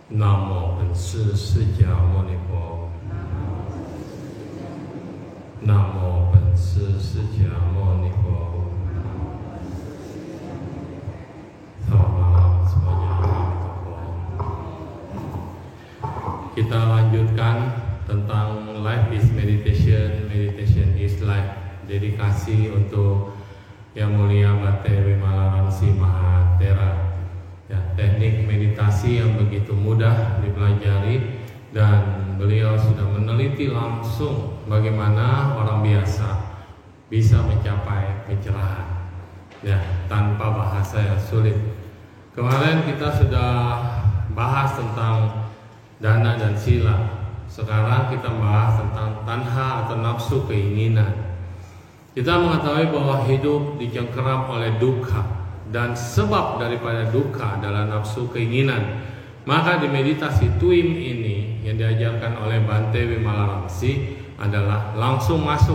南无本师释迦牟尼佛。南无本师释迦牟尼佛。Salam semuanya. Kita lanjutkan tentang life is meditation, meditation is life. Dedikasi untuk Yang Mulia Bhante Vimalaramsi Mahathera. Ya, teknik meditasi yang begitu mudah dipelajari dan beliau sudah meneliti langsung bagaimana orang biasa bisa mencapai pencerahan ya tanpa bahasa yang sulit. Kemarin kita sudah bahas tentang dana dan sila. Sekarang kita bahas tentang tanha atau nafsu keinginan. Kita mengetahui bahwa hidup dicengkeram oleh dukkha dan sebab daripada dukkha adalah nafsu keinginan. Maka di meditasi Tuim ini yang diajarkan oleh Bhante Vimalaramsi adalah langsung masuk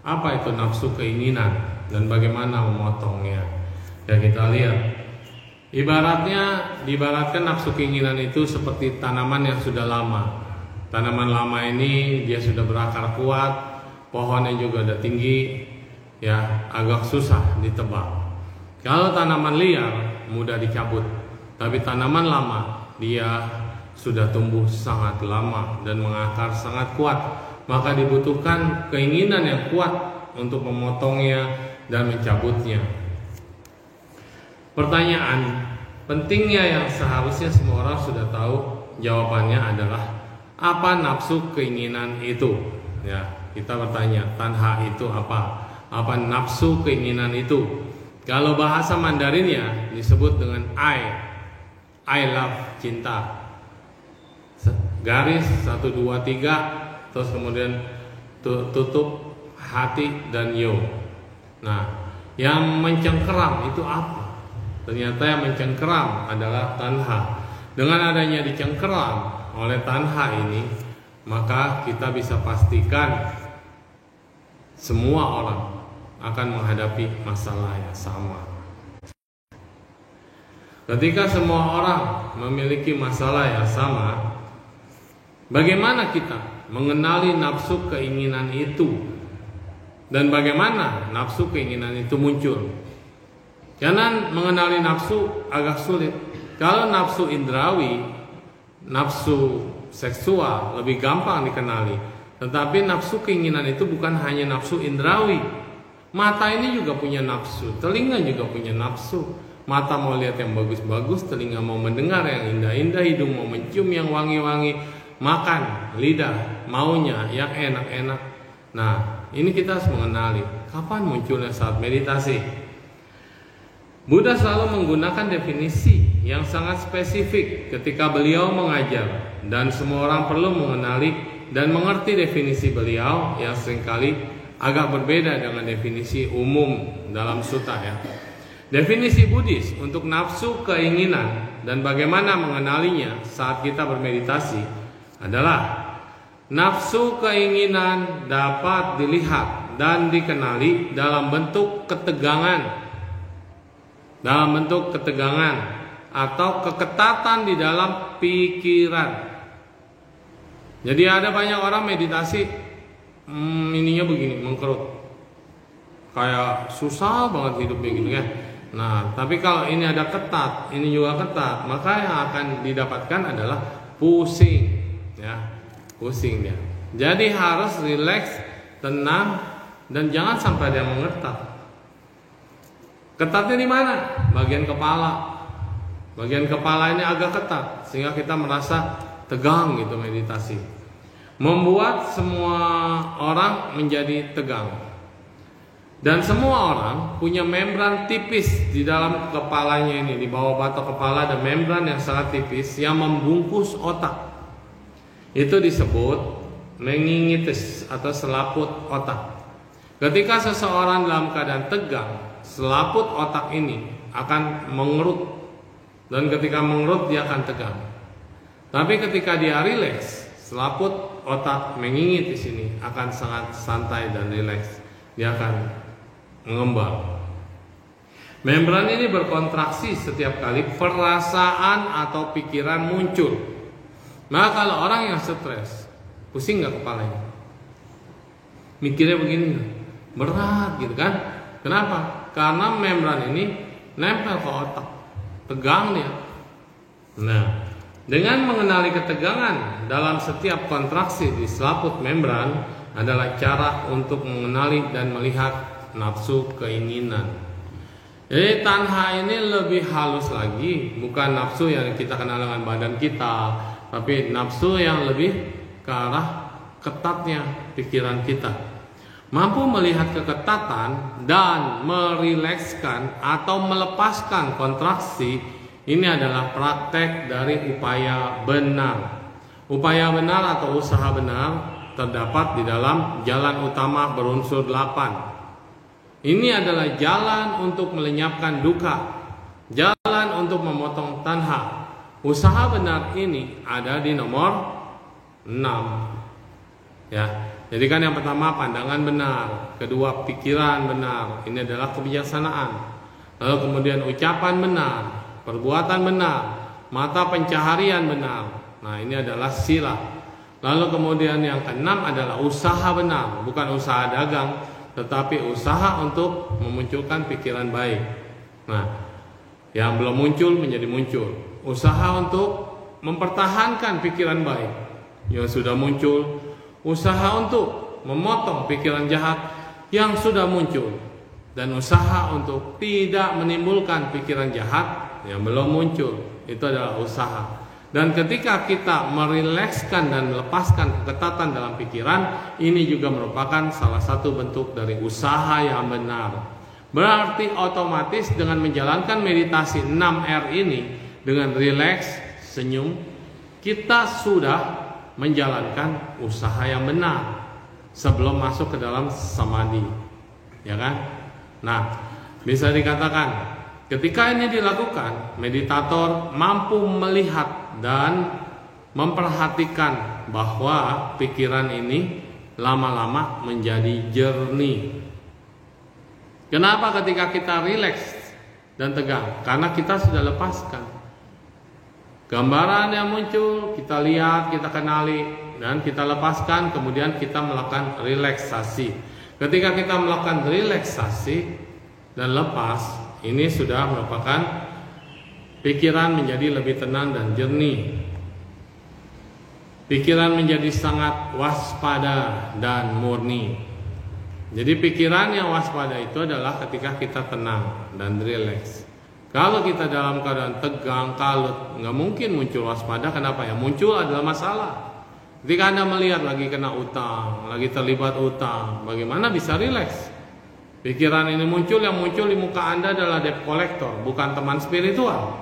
apa itu nafsu keinginan dan bagaimana memotongnya. Ya, kita lihat. Diibaratkan nafsu keinginan itu seperti tanaman yang sudah lama. Tanaman lama ini dia sudah berakar kuat, pohonnya juga udah tinggi, ya agak susah ditebang. Kalau tanaman liar mudah dicabut, tapi tanaman lama dia sudah tumbuh sangat lama dan mengakar sangat kuat. Maka dibutuhkan keinginan yang kuat untuk memotongnya dan mencabutnya. Pertanyaan pentingnya yang seharusnya semua orang sudah tahu jawabannya adalah apa nafsu keinginan itu? Ya, kita bertanya, tanha itu apa? Apa nafsu keinginan itu? Kalau bahasa Mandarinnya disebut dengan I love, cinta. Garis 1, 2, 3, terus kemudian tutup hati dan yo. Nah, yang mencengkeram itu apa? Ternyata yang mencengkeram adalah tanha. Dengan adanya dicengkeram oleh tanha ini, maka kita bisa pastikan semua orang akan menghadapi masalah yang sama. Ketika semua orang memiliki masalah yang sama, bagaimana kita mengenali nafsu keinginan itu? Dan bagaimana nafsu keinginan itu muncul? Karena mengenali nafsu agak sulit. Kalau nafsu indrawi, nafsu seksual lebih gampang dikenali. Tetapi nafsu keinginan itu bukan hanya nafsu indrawi. Mata ini juga punya nafsu, telinga juga punya nafsu. Mata mau lihat yang bagus-bagus, telinga mau mendengar yang indah-indah, hidung mau mencium yang wangi-wangi, makan, lidah maunya yang enak-enak. Nah, ini kita harus mengenali kapan munculnya saat meditasi. Buddha selalu menggunakan definisi yang sangat spesifik ketika beliau mengajar, dan semua orang perlu mengenali dan mengerti definisi beliau yang seringkali agak berbeda dengan definisi umum dalam sutta ya. Definisi Buddhis untuk nafsu keinginan dan bagaimana mengenalinya saat kita bermeditasi adalah nafsu keinginan dapat dilihat dan dikenali dalam bentuk ketegangan. Dalam bentuk ketegangan atau keketatan di dalam pikiran. Jadi ada banyak orang meditasi ininya begini, mengkerut, kayak susah banget hidupnya gitu ya. Nah, tapi kalau ini ada ketat, ini juga ketat, maka yang akan didapatkan adalah pusing, ya, pusing dia. Jadi harus rileks, tenang, dan jangan sampai dia mengetat. Ketatnya di mana? Bagian kepala. Bagian kepala ini agak ketat, sehingga kita merasa tegang gitu meditasi. Membuat semua orang menjadi tegang. Dan semua orang punya membran tipis di dalam kepalanya ini. Di bawah batok kepala ada membran yang sangat tipis yang membungkus otak. Itu disebut meningitis atau selaput otak. Ketika seseorang dalam keadaan tegang, selaput otak ini akan mengerut. Dan ketika mengerut dia akan tegang. Tapi ketika dia rileks, selaput otak mengingit di sini akan sangat santai dan rileks. Dia akan mengembang. Membran ini berkontraksi setiap kali perasaan atau pikiran muncul. Maka kalau orang yang stres, pusing nggak kepalanya? Mikirnya begini, berat gitu kan? Kenapa? Karena membran ini nempel ke otak, tegang dia. Nah, dengan mengenali ketegangan dalam setiap kontraksi di selaput membran adalah cara untuk mengenali dan melihat nafsu keinginan. Jadi tanha ini lebih halus lagi, bukan nafsu yang kita kenal dengan badan kita, tapi nafsu yang lebih ke arah ketatnya pikiran kita. Mampu melihat keketatan dan merilekskan atau melepaskan kontraksi, ini adalah praktek dari upaya benar. Upaya benar atau usaha benar terdapat di dalam jalan utama berunsur 8. Ini adalah jalan untuk melenyapkan duka, jalan untuk memotong tanha. Usaha benar ini ada di nomor 6. Ya. Jadi kan yang pertama pandangan benar, kedua pikiran benar, ini adalah kebijaksanaan. Lalu kemudian ucapan benar, perbuatan benar, mata pencaharian benar. Nah, ini adalah sila. Lalu kemudian yang keenam adalah usaha benar, bukan usaha dagang, tetapi usaha untuk memunculkan pikiran baik. Nah, yang belum muncul menjadi muncul. Usaha untuk mempertahankan pikiran baik yang sudah muncul. Usaha untuk memotong pikiran jahat yang sudah muncul. Dan usaha untuk tidak menimbulkan pikiran jahat yang belum muncul. Itu adalah usaha. Dan ketika kita merilekskan dan melepaskan keketatan dalam pikiran, ini juga merupakan salah satu bentuk dari usaha yang benar. Berarti otomatis dengan menjalankan meditasi 6R ini, dengan rileks, senyum, kita sudah menjalankan usaha yang benar sebelum masuk ke dalam samadhi. Ya kan? Nah, bisa dikatakan ketika ini dilakukan, meditator mampu melihat dan memperhatikan bahwa pikiran ini lama-lama menjadi jernih. Kenapa ketika kita rileks dan tegang? Karena kita sudah lepaskan. Gambaran yang muncul kita lihat, kita kenali, dan kita lepaskan, kemudian kita melakukan relaksasi. Ketika kita melakukan relaksasi dan lepas, ini sudah merupakan pikiran menjadi lebih tenang dan jernih. Pikiran menjadi sangat waspada dan murni. Jadi pikiran yang waspada itu adalah ketika kita tenang dan rileks. Kalau kita dalam keadaan tegang, kalut, nggak mungkin muncul waspada. Kenapa ya? Muncul adalah masalah. Ketika Anda melihat lagi kena utang, lagi terlibat utang, bagaimana bisa rileks? Pikiran ini muncul, yang muncul di muka Anda adalah debt collector, bukan teman spiritual.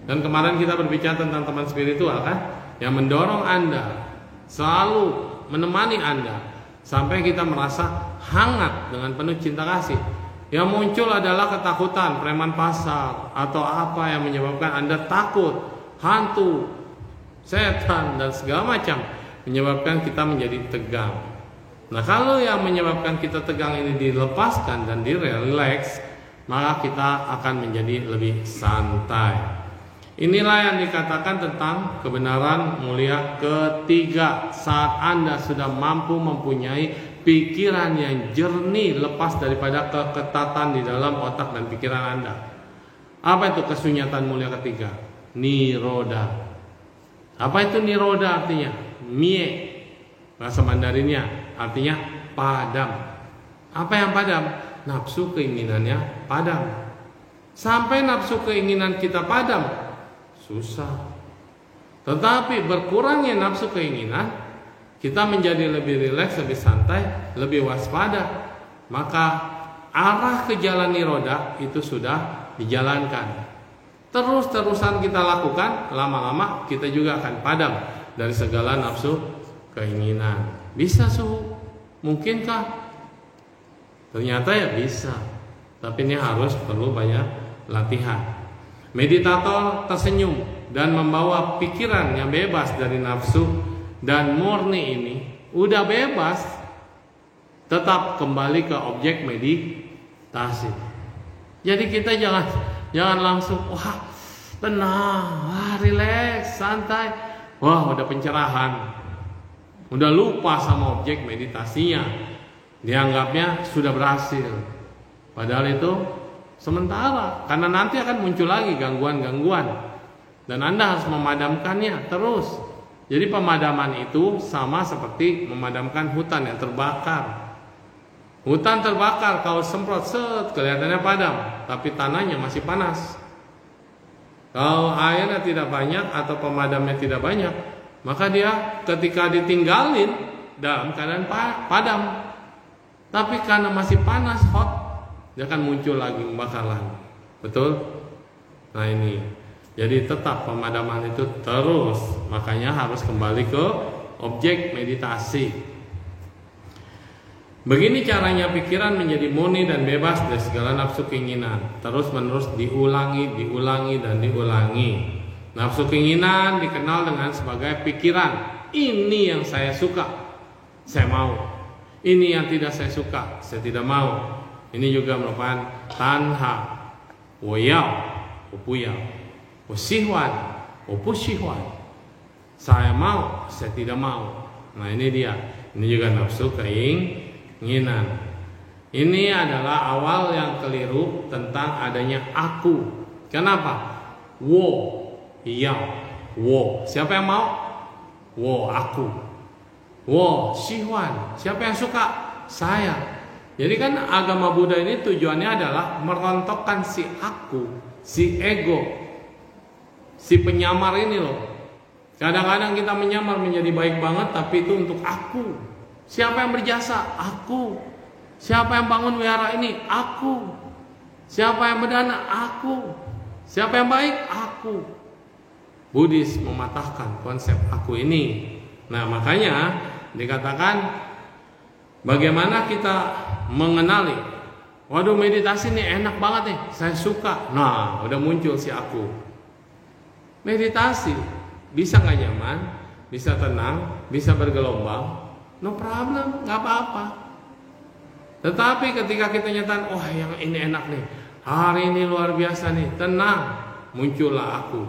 Dan kemarin kita berbicara tentang teman spiritual kan, yang mendorong Anda, selalu menemani Anda sampai kita merasa hangat dengan penuh cinta kasih. Yang muncul adalah ketakutan, preman pasar, atau apa yang menyebabkan Anda takut, hantu, setan, dan segala macam, menyebabkan kita menjadi tegang. Nah, kalau yang menyebabkan kita tegang ini dilepaskan dan direlaks, maka kita akan menjadi lebih santai. Inilah yang dikatakan tentang kebenaran mulia ketiga. Saat Anda sudah mampu mempunyai pikiran yang jernih, lepas daripada keketatan di dalam otak dan pikiran Anda. Apa itu kesunyatan mulia ketiga? Niroda. Apa itu niroda artinya? Mie, bahasa Mandarinnya, artinya padam. Apa yang padam? Nafsu keinginannya padam. Sampai nafsu keinginan kita padam, susah. Tetapi berkurangnya nafsu keinginan, kita menjadi lebih rileks, lebih santai, lebih waspada. Maka arah ke jalan niroda itu sudah dijalankan. Terus-terusan kita lakukan, lama-lama kita juga akan padam dari segala nafsu keinginan. Bisa suhu? Mungkinkah? Ternyata ya bisa. Tapi ini harus perlu banyak latihan. Meditator tersenyum dan membawa pikiran yang bebas dari nafsu dan murni ini, udah bebas, tetap kembali ke objek meditasi. Jadi kita jangan langsung wah tenang, wah rileks, santai, wah udah pencerahan, udah lupa sama objek meditasinya, dianggapnya sudah berhasil. Padahal itu sementara, karena nanti akan muncul lagi gangguan-gangguan dan Anda harus memadamkannya terus. Jadi pemadaman itu sama seperti memadamkan hutan yang terbakar. Hutan terbakar, kalau semprot set kelihatannya padam, tapi tanahnya masih panas. Kalau airnya tidak banyak atau pemadamnya tidak banyak, maka dia ketika ditinggalin dalam keadaan padam. Tapi karena masih panas, hot, dia akan muncul lagi, membakar lagi. Betul? Nah ini. Jadi tetap pemadaman itu terus. Makanya harus kembali ke objek meditasi. Begini caranya pikiran menjadi murni dan bebas dari segala nafsu keinginan. Terus menerus diulangi, dan diulangi. Nafsu keinginan dikenal dengan sebagai pikiran. Ini yang saya suka, saya mau. Ini yang tidak saya suka, saya tidak mau. Ini juga merupakan tanha, woyao, upuyao. Sihwan, sihwan. Saya mau, saya tidak mau. Nah ini dia. Ini juga nafsu keinginan. Ini adalah awal yang keliru tentang adanya aku. Kenapa? Wo, iya, wo. Siapa yang mau? Wo, aku. Wo, sihwan. Siapa yang suka? Saya. Jadi kan agama Buddha ini tujuannya adalah merontokkan si aku, si ego, si penyamar ini loh. Kadang-kadang kita menyamar menjadi baik banget, tapi itu untuk aku. Siapa yang berjasa? Aku. Siapa yang bangun wihara ini? Aku. Siapa yang berdana? Aku. Siapa yang baik? Aku. Buddhis mematahkan konsep aku ini. Nah makanya dikatakan bagaimana kita mengenali, waduh meditasi ini enak banget nih, saya suka. Nah udah muncul si aku. Meditasi bisa nggak nyaman, bisa tenang, bisa bergelombang, no problem, nggak apa-apa. Tetapi ketika kita nyatain, wah yang ini enak nih, hari ini luar biasa nih, tenang, muncullah aku.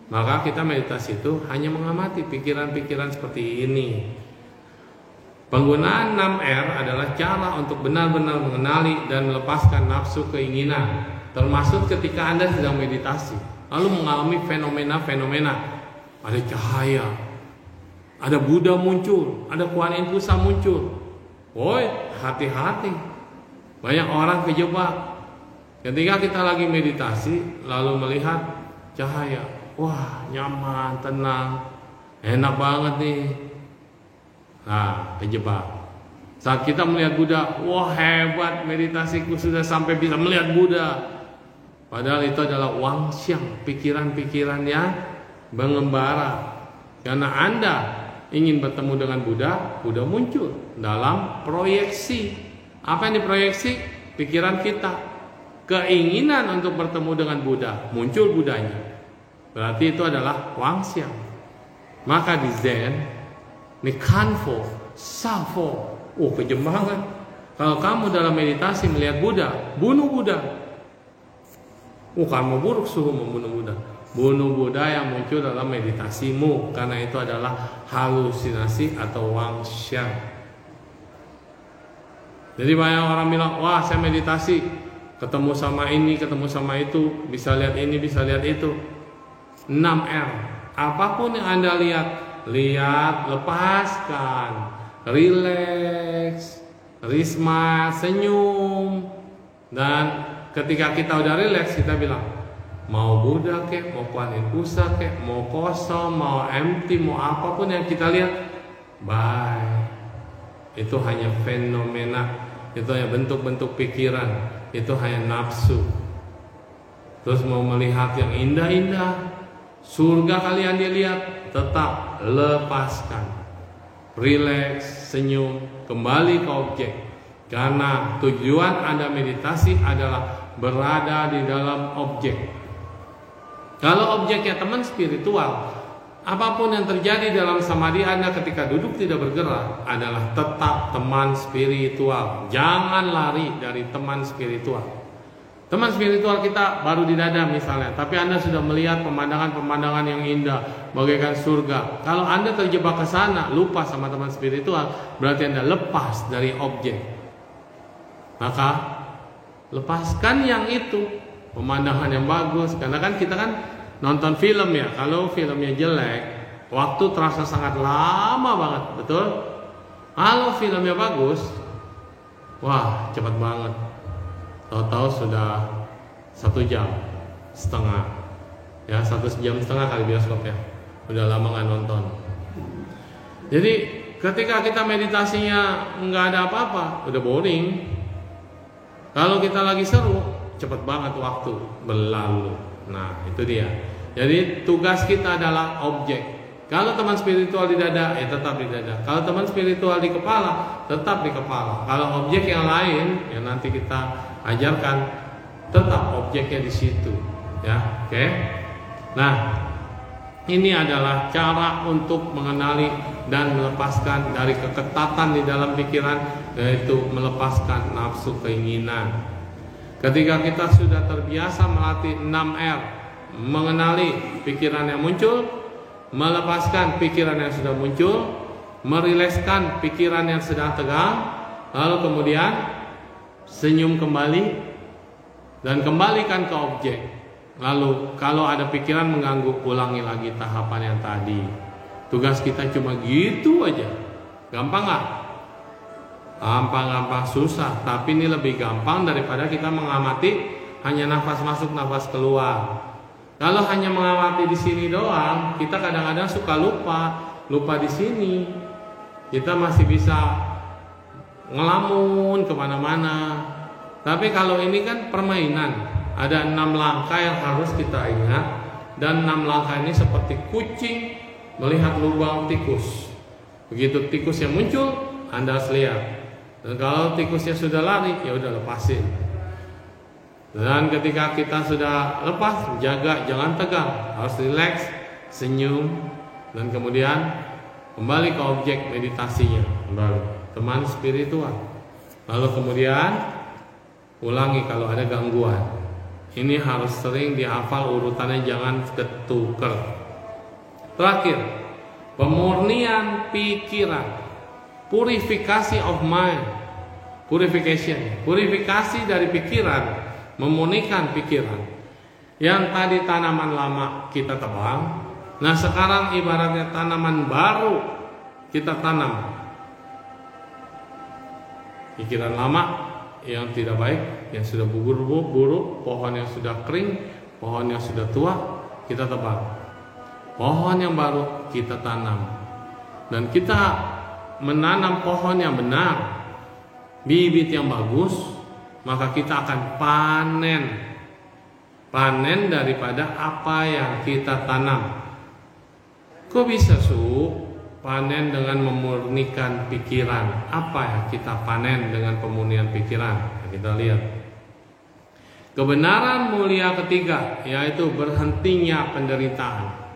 Maka kita meditasi itu hanya mengamati pikiran-pikiran seperti ini. Penggunaan 6R adalah cara untuk benar-benar mengenali dan melepaskan nafsu keinginan, termasuk ketika Anda sedang meditasi. Lalu mengalami fenomena-fenomena. Ada cahaya, ada Buddha muncul, ada Kuan Yin Pusa muncul. Woi, hati-hati. Banyak orang kejebak. Ketika kita lagi meditasi, lalu melihat cahaya, wah nyaman, tenang, enak banget nih. Nah, kejebak. Saat kita melihat Buddha, wah hebat meditasiku sudah sampai bisa melihat Buddha. Padahal itu adalah wangxiang, pikiran-pikiran yang mengembara. Karena Anda ingin bertemu dengan Buddha, Buddha muncul dalam proyeksi. Apa yang diproyeksi? Pikiran kita. Keinginan untuk bertemu dengan Buddha, muncul Buddhanya. Berarti itu adalah wangxiang. Maka di Zen, ini kanfo, safo. Oh kejam banget. Kalau kamu dalam meditasi melihat Buddha, bunuh Buddha. Karma buruk suhu membunuh Buddha. Bunuh Buddha yang muncul dalam meditasimu, karena itu adalah halusinasi atau wangxiang. Jadi banyak orang bilang, wah saya meditasi, ketemu sama ini, ketemu sama itu, bisa lihat ini, bisa lihat itu. 6R. Apapun yang Anda lihat, lepaskan, relax, risma, senyum, dan ketika kita udah relax, kita bilang mau Buddha kek, mau Kuan Yin Pusa kek, mau kosong, mau empty, mau apapun yang kita lihat, bye. Itu hanya fenomena, itu hanya bentuk-bentuk pikiran, itu hanya nafsu. Terus mau melihat yang indah-indah, surga kalian dilihat, tetap lepaskan, relax, senyum, kembali ke objek. Karena tujuan Anda meditasi adalah berada di dalam objek. Kalau objeknya teman spiritual, apapun yang terjadi dalam samadhi Anda ketika duduk tidak bergerak adalah tetap teman spiritual. Jangan lari dari teman spiritual. Teman spiritual kita baru di dada misalnya, tapi Anda sudah melihat pemandangan-pemandangan yang indah bagaikan surga. Kalau Anda terjebak ke sana, lupa sama teman spiritual, berarti Anda lepas dari objek. Maka lepaskan yang itu, pemandangan yang bagus. Karena kan kita kan nonton film ya, kalau filmnya jelek, waktu terasa sangat lama banget, betul? Kalau filmnya bagus, wah cepat banget. Tahu-tahu sudah 1,5 jam, ya 1,5 jam kali bioskop ya, udah lama nggak nonton. Jadi ketika kita meditasinya nggak ada apa-apa, udah boring. Kalau kita lagi seru, cepet banget waktu berlalu. Nah itu dia. Jadi tugas kita adalah objek. Kalau teman spiritual di dada, ya tetap di dada. Kalau teman spiritual di kepala, tetap di kepala. Kalau objek yang lain, yang nanti kita ajarkan, tetap objeknya di situ, ya, oke. Nah, ini adalah cara untuk mengenali dan melepaskan dari keketatan di dalam pikiran, yaitu melepaskan nafsu keinginan. Ketika kita sudah terbiasa melatih 6R, mengenali pikiran yang muncul, melepaskan pikiran yang sudah muncul, merilekskan pikiran yang sedang tegang, lalu kemudian senyum kembali dan kembalikan ke objek. Lalu kalau ada pikiran mengganggu, ulangi lagi tahapan yang tadi. Tugas kita cuma gitu aja. Gampang gak? Gampang susah. Tapi ini lebih gampang daripada kita mengamati hanya nafas masuk nafas keluar. Kalau hanya mengamati di sini doang, kita kadang-kadang suka lupa di sini. Kita masih bisa ngelamun kemana-mana. Tapi kalau ini kan permainan, ada 6 langkah yang harus kita ingat. Dan 6 langkah ini seperti kucing melihat lubang tikus. Begitu tikus yang muncul, Anda harus lihat. Dan kalau tikusnya sudah lari, ya udah lepasin. Dan ketika kita sudah lepas, jaga jangan tegang, harus rileks, senyum, dan kemudian kembali ke objek meditasinya, kembali teman spiritual. Lalu kemudian ulangi kalau ada gangguan. Ini harus sering dihafal urutannya, jangan ketuker. Terakhir, pemurnian pikiran, purification of mind, purifikasi dari pikiran, memurnikan pikiran. Yang tadi tanaman lama kita tebang, nah sekarang ibaratnya tanaman baru kita tanam. Pikiran lama yang tidak baik, yang sudah buruk, pohon yang sudah kering, pohon yang sudah tua, kita tebang. Pohon yang baru kita tanam. Dan kita menanam pohon yang benar, bibit yang bagus, maka kita akan panen daripada apa yang kita tanam. Kok bisa panen dengan memurnikan pikiran? Apa yang kita panen dengan pemurnian pikiran? Nah, kita lihat kebenaran mulia ketiga, yaitu berhentinya penderitaan.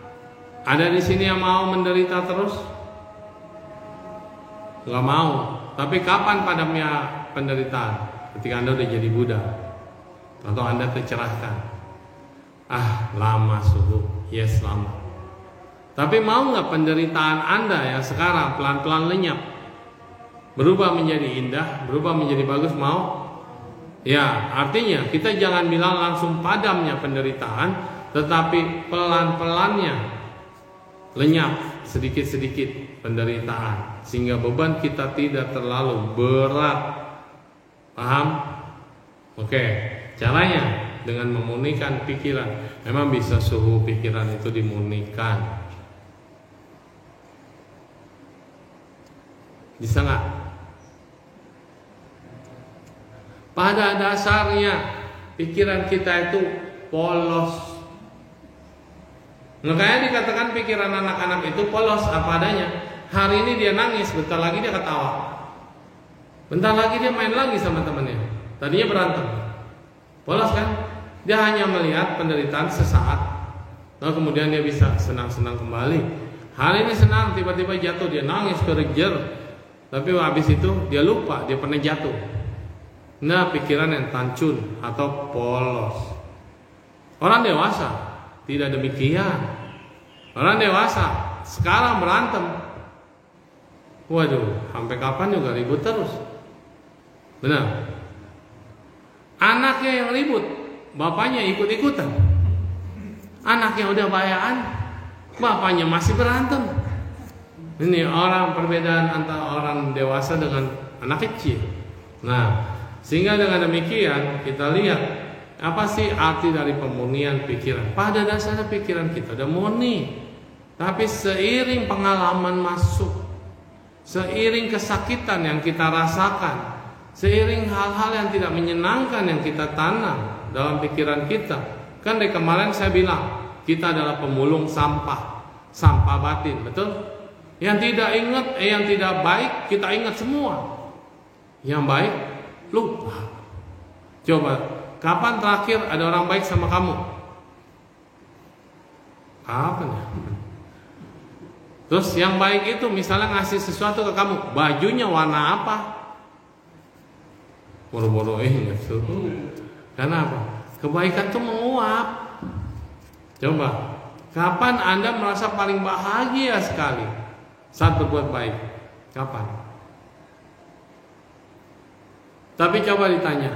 Ada di sini yang mau menderita terus? Gak mau. Tapi kapan padamnya penderitaan? Ketika Anda udah jadi Buddha atau Anda tercerahkan. Lama suhu. Yes, lama. Tapi mau nggak penderitaan Anda yang sekarang pelan-pelan lenyap, berubah menjadi indah, berubah menjadi bagus? Mau? Ya, artinya kita jangan bilang langsung padamnya penderitaan, tetapi pelan-pelannya lenyap sedikit-sedikit penderitaan, sehingga beban kita tidak terlalu berat. Paham? Oke, caranya dengan memurnikan pikiran. Memang bisa suhu pikiran itu dimurnikan. Bisa nggak? Pada dasarnya pikiran kita itu polos. Makanya dikatakan pikiran anak-anak itu polos apa adanya. Hari ini dia nangis, bentar lagi dia ketawa, bentar lagi dia main lagi sama temannya. Tadinya berantem. Polos kan? Dia hanya melihat penderitaan sesaat, lalu kemudian dia bisa senang-senang kembali. Hari ini senang, tiba-tiba jatuh, dia nangis kerejer. Tapi habis itu dia lupa dia pernah jatuh. Nah, pikiran yang tancun atau polos. Orang dewasa tidak demikian. Orang dewasa sekarang berantem, waduh, sampai kapan juga ribut terus. Benar. Anaknya yang ribut, bapaknya ikut-ikutan. Anaknya udah bayaan, bapaknya masih berantem. Ini orang perbedaan antara orang dewasa dengan anak kecil. Nah, sehingga dengan demikian kita lihat apa sih arti dari pemurnian pikiran. Pada dasarnya pikiran kita udah murni, tapi seiring pengalaman masuk, seiring kesakitan yang kita rasakan, seiring hal-hal yang tidak menyenangkan yang kita tanam dalam pikiran kita. Kan dari kemarin saya bilang, kita adalah pemulung sampah, sampah batin, betul? Yang tidak ingat, yang tidak baik kita ingat semua. Yang baik lupa. Coba, kapan terakhir ada orang baik sama kamu? Kapan ya? Terus yang baik itu misalnya ngasih sesuatu ke kamu, bajunya warna apa? Boro-boro ingat tuh. Kenapa? Kebaikan itu menguap. Coba, kapan Anda merasa paling bahagia sekali saat berbuat baik? Kapan? Tapi coba ditanya,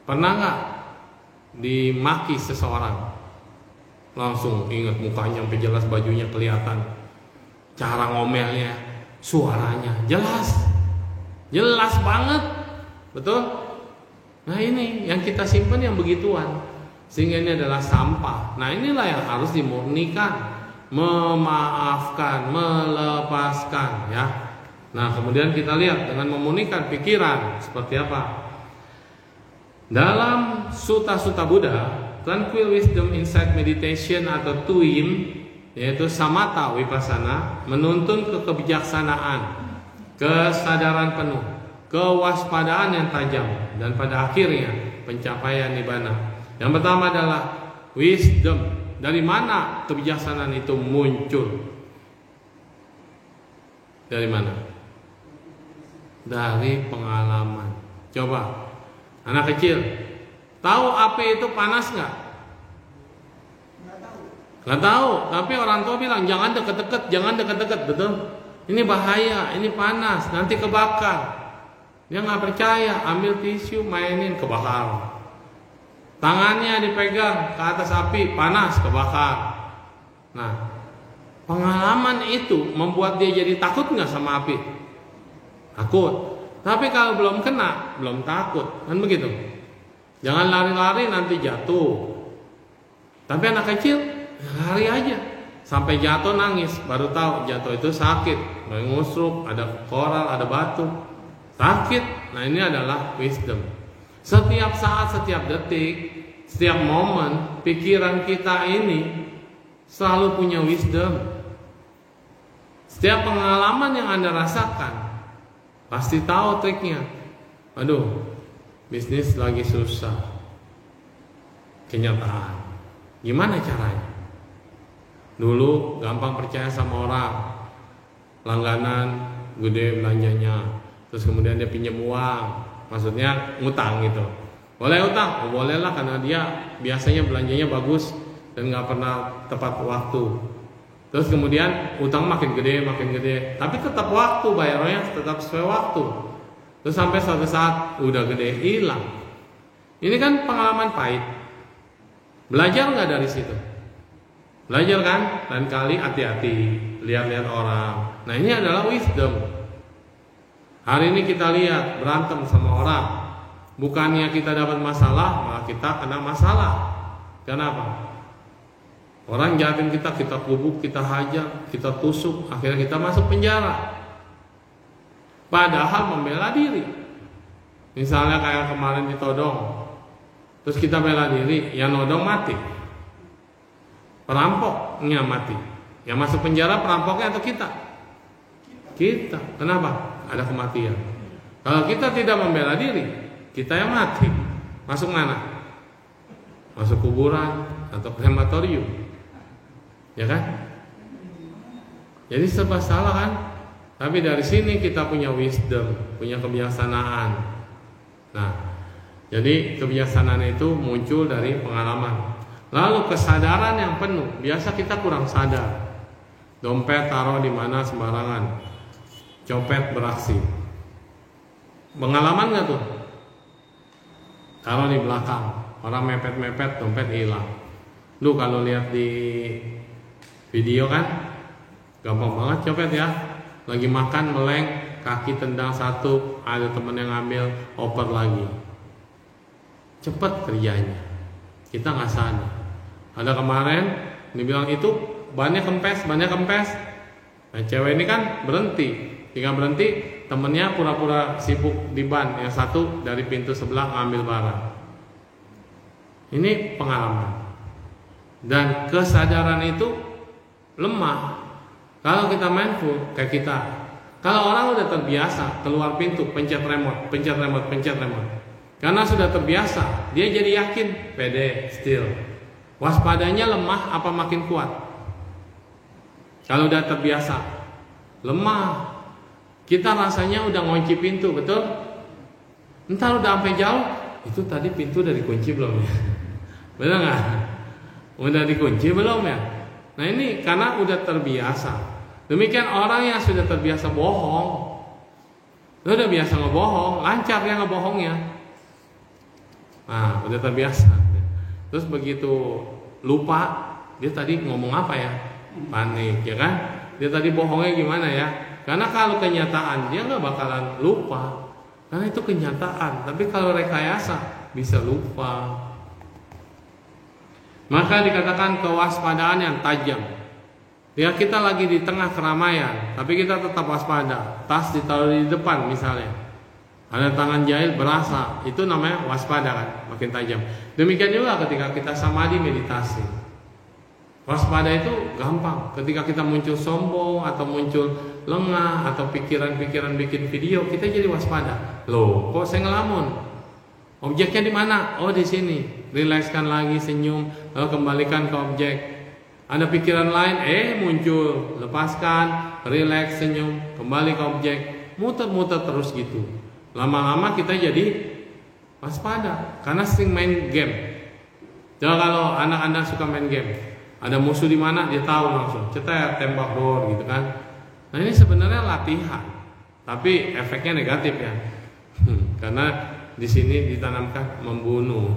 pernah nggak dimaki seseorang, langsung ingat mukanya sampai jelas, bajunya kelihatan, cara ngomelnya, suaranya jelas, jelas banget, betul? Nah ini yang kita simpan yang begituan, sehingga ini adalah sampah. Nah inilah yang harus dimurnikan, memaafkan, melepaskan, ya. Nah kemudian kita lihat dengan memurnikan pikiran seperti apa. Dalam Sutta-Sutta Buddha, Tranquil Wisdom Insight Meditation atau TWIM, yaitu samatha vipassana, menuntun ke kebijaksanaan, kesadaran penuh, kewaspadaan yang tajam, dan pada akhirnya pencapaian nibbana. Yang pertama adalah wisdom. Dari mana kebijaksanaan itu muncul? Dari mana? Dari pengalaman. Coba, anak kecil tahu api itu panas nggak? Nggak tahu. Tapi orang tua bilang jangan deket-deket, jangan deket-deket, betul? Ini bahaya, ini panas, nanti kebakar. Dia nggak percaya, ambil tisu, mainin, kebakar. Tangannya dipegang ke atas api, panas, kebakar. Nah, pengalaman itu membuat dia jadi takut nggak sama api? Takut. Tapi kalau belum kena, belum takut, kan begitu? Jangan lari-lari nanti jatuh. Tapi anak kecil lari aja, sampai jatuh nangis, baru tahu jatuh itu sakit, mengusruk, ada koral, ada batu, sakit. Nah ini adalah wisdom. Setiap saat, setiap detik, setiap momen, pikiran kita ini selalu punya wisdom. Setiap pengalaman yang Anda rasakan, pasti tahu triknya. Aduh, bisnis lagi susah. Kenyataan. Gimana caranya? Dulu gampang percaya sama orang, langganan gede belanjanya, terus kemudian dia pinjam uang. Maksudnya ngutang gitu. Boleh utang? Oh, boleh lah, karena dia biasanya belanjanya bagus dan nggak pernah tepat waktu. Terus kemudian utang makin gede, tapi tetap waktu, bayarnya tetap sesuai waktu. Terus sampai suatu saat udah gede hilang. Ini kan pengalaman pahit. Belajar nggak dari situ? Belajar kan? Lain kali hati-hati, lihat-lihat orang. Nah ini adalah wisdom. Hari ini kita lihat berantem sama orang, bukannya kita dapat masalah, malah kita kena masalah. Kenapa? Orang jahatin kita, kita kubuk, kita hajar, kita tusuk, akhirnya kita masuk penjara. Padahal membela diri. Misalnya kayak kemarin ditodong, terus kita bela diri, yang nodong mati, perampoknya mati. Yang masuk penjara perampoknya atau kita? Kita. Kenapa? Ada kematian. Kalau kita tidak membela diri, kita yang mati. Masuk mana? Masuk kuburan atau krematorium. Ya kan? Jadi serba salah kan? Tapi dari sini kita punya wisdom, punya kebijaksanaan. Nah, jadi kebijaksanaan itu muncul dari pengalaman. Lalu kesadaran yang penuh, biasa kita kurang sadar. Dompet taruh di mana sembarangan, copet beraksi. Pengalaman nggak tuh? Taruh di belakang, orang mepet-mepet, dompet hilang. Lu kalau lihat di video kan, gampang banget copet ya. Lagi makan meleng, kaki tendang satu, ada temen yang ngambil, oper lagi. Cepet kerjanya. Kita nggak sadar. Ada kemarin dibilang itu bannya kempes. Nah cewek ini kan berhenti. Tinggal berhenti, temennya pura-pura sibuk di ban. Yang satu dari pintu sebelah ngambil barang. Ini pengalaman. Dan kesadaran itu lemah. Kalau kita mindful kayak kita, kalau orang udah terbiasa keluar pintu pencet remote, karena sudah terbiasa, dia jadi yakin, pede, still. Waspadanya lemah apa makin kuat? Kalau udah terbiasa, lemah. Kita rasanya udah ngunci pintu, betul? Ntar udah sampai jauh, itu tadi pintu udah dikunci belum ya? Betul nggak? Udah dikunci belum ya? Nah ini karena udah terbiasa. Demikian orang yang sudah terbiasa bohong, lu udah biasa ngebohong, lancar ya ngebohongnya. Nah udah terbiasa. Terus begitu lupa, dia tadi ngomong apa ya? Panik ya kan? Dia tadi bohongnya gimana ya? Karena kalau kenyataan dia nggak bakalan lupa, karena itu kenyataan. Tapi kalau rekayasa bisa lupa. Maka dikatakan kewaspadaan yang tajam. Ya kita lagi di tengah keramaian, tapi kita tetap waspada. Tas ditaruh di depan misalnya, ada tangan jahil berasa, itu namanya waspada kan, makin tajam. Demikian juga ketika kita samadhi meditasi. Waspada itu gampang. Ketika kita muncul sombong atau muncul lengah atau pikiran-pikiran bikin video, kita jadi waspada. Loh, kok saya ngelamun? Objeknya di mana? Oh di sini. Rilekskan lagi, senyum, lalu kembalikan ke objek. Ada pikiran lain, muncul, lepaskan, rileks, senyum, kembali ke objek, muter-muter terus gitu. Lama-lama kita jadi waspada, karena sering main game. Jadi kalau anak-anak suka main game, ada musuh di mana dia tahu langsung, cetek tembak dor gitu kan. Nah ini sebenarnya latihan, tapi efeknya negatif ya, karena di sini ditanamkan membunuh.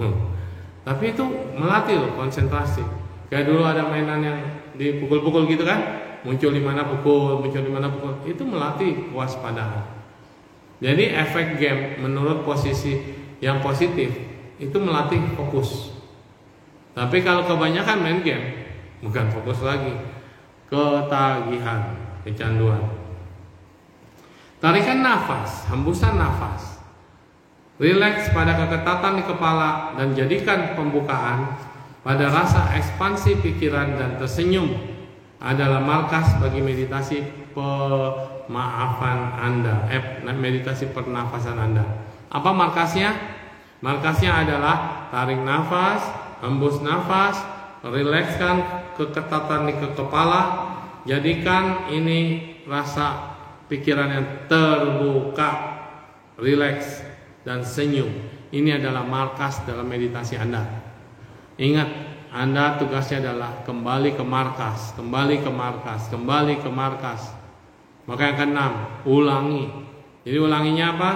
Tapi itu melatih loh konsentrasi. Kayak dulu ada mainan yang dipukul-pukul gitu kan, muncul di mana pukul, itu melatih kewaspadaan. Jadi efek game menurut posisi yang positif itu melatih fokus. Tapi kalau kebanyakan main game, bukan fokus lagi, ketagihan, kecanduan. Tarikan nafas, hembusan nafas. Rileks pada keketatan di kepala dan jadikan pembukaan pada rasa ekspansi pikiran dan tersenyum adalah markas bagi meditasi pemaafan Anda, meditasi pernafasan Anda. Apa markasnya? Markasnya adalah tarik nafas, hembus nafas, rilekskan keketatan di kepala, jadikan ini rasa pikiran yang terbuka, rileks dan senyum. Ini adalah markas dalam meditasi Anda. Ingat, Anda tugasnya adalah kembali ke markas, kembali ke markas, kembali ke markas. Maka yang keenam, ulangi. Jadi ulanginya apa?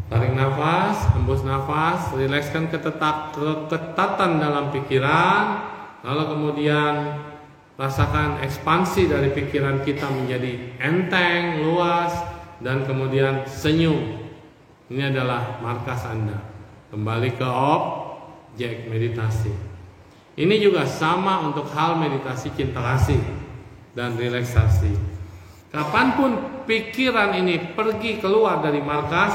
Tarik nafas, hembus nafas, rilekskan keketatan dalam pikiran, lalu kemudian rasakan ekspansi dari pikiran kita menjadi enteng, luas, dan kemudian senyum. Ini adalah markas Anda. Kembali ke objek meditasi. Ini juga sama untuk hal meditasi cinta kasih dan relaksasi. Kapanpun pikiran ini pergi keluar dari markas,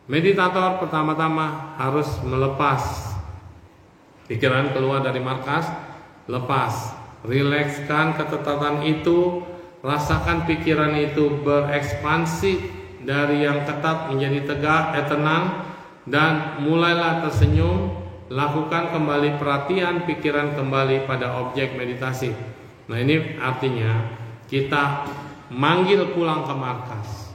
meditator pertama-tama harus melepas. Pikiran keluar dari markas, lepas. Rilekskan ketetapan itu, rasakan pikiran itu berekspansi dari yang ketat menjadi tegak, tenang, dan mulailah tersenyum. Lakukan kembali perhatian pikiran kembali pada objek meditasi. Nah ini artinya kita manggil pulang ke markas.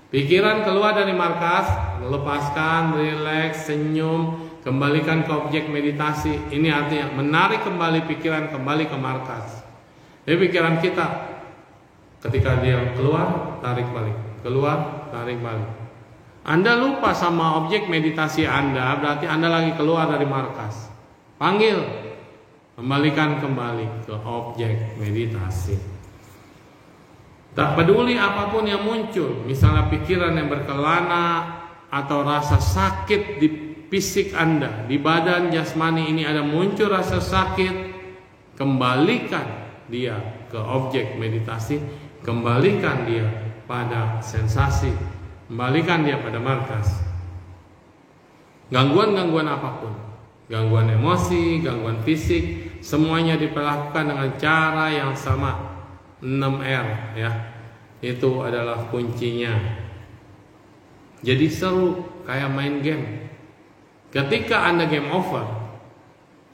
Pikiran keluar dari markas, lepaskan, rileks, senyum, kembalikan ke objek meditasi. Ini artinya menarik kembali pikiran kembali ke markas. Jadi pikiran kita ketika dia keluar, tarik balik, keluar, tarik balik. Anda lupa sama objek meditasi Anda, berarti Anda lagi keluar dari markas. Panggil, kembalikan kembali ke objek meditasi. Tak peduli apapun yang muncul, misalnya pikiran yang berkelana atau rasa sakit di fisik Anda, di badan jasmani ini ada muncul rasa sakit, kembalikan dia ke objek meditasi, kembalikan dia pada sensasi, kembalikan dia pada markas. Gangguan-gangguan apapun, gangguan emosi, gangguan fisik, semuanya diperlakukan dengan cara yang sama. 6R ya, itu adalah kuncinya. Jadi seru kayak main game. Ketika Anda game over,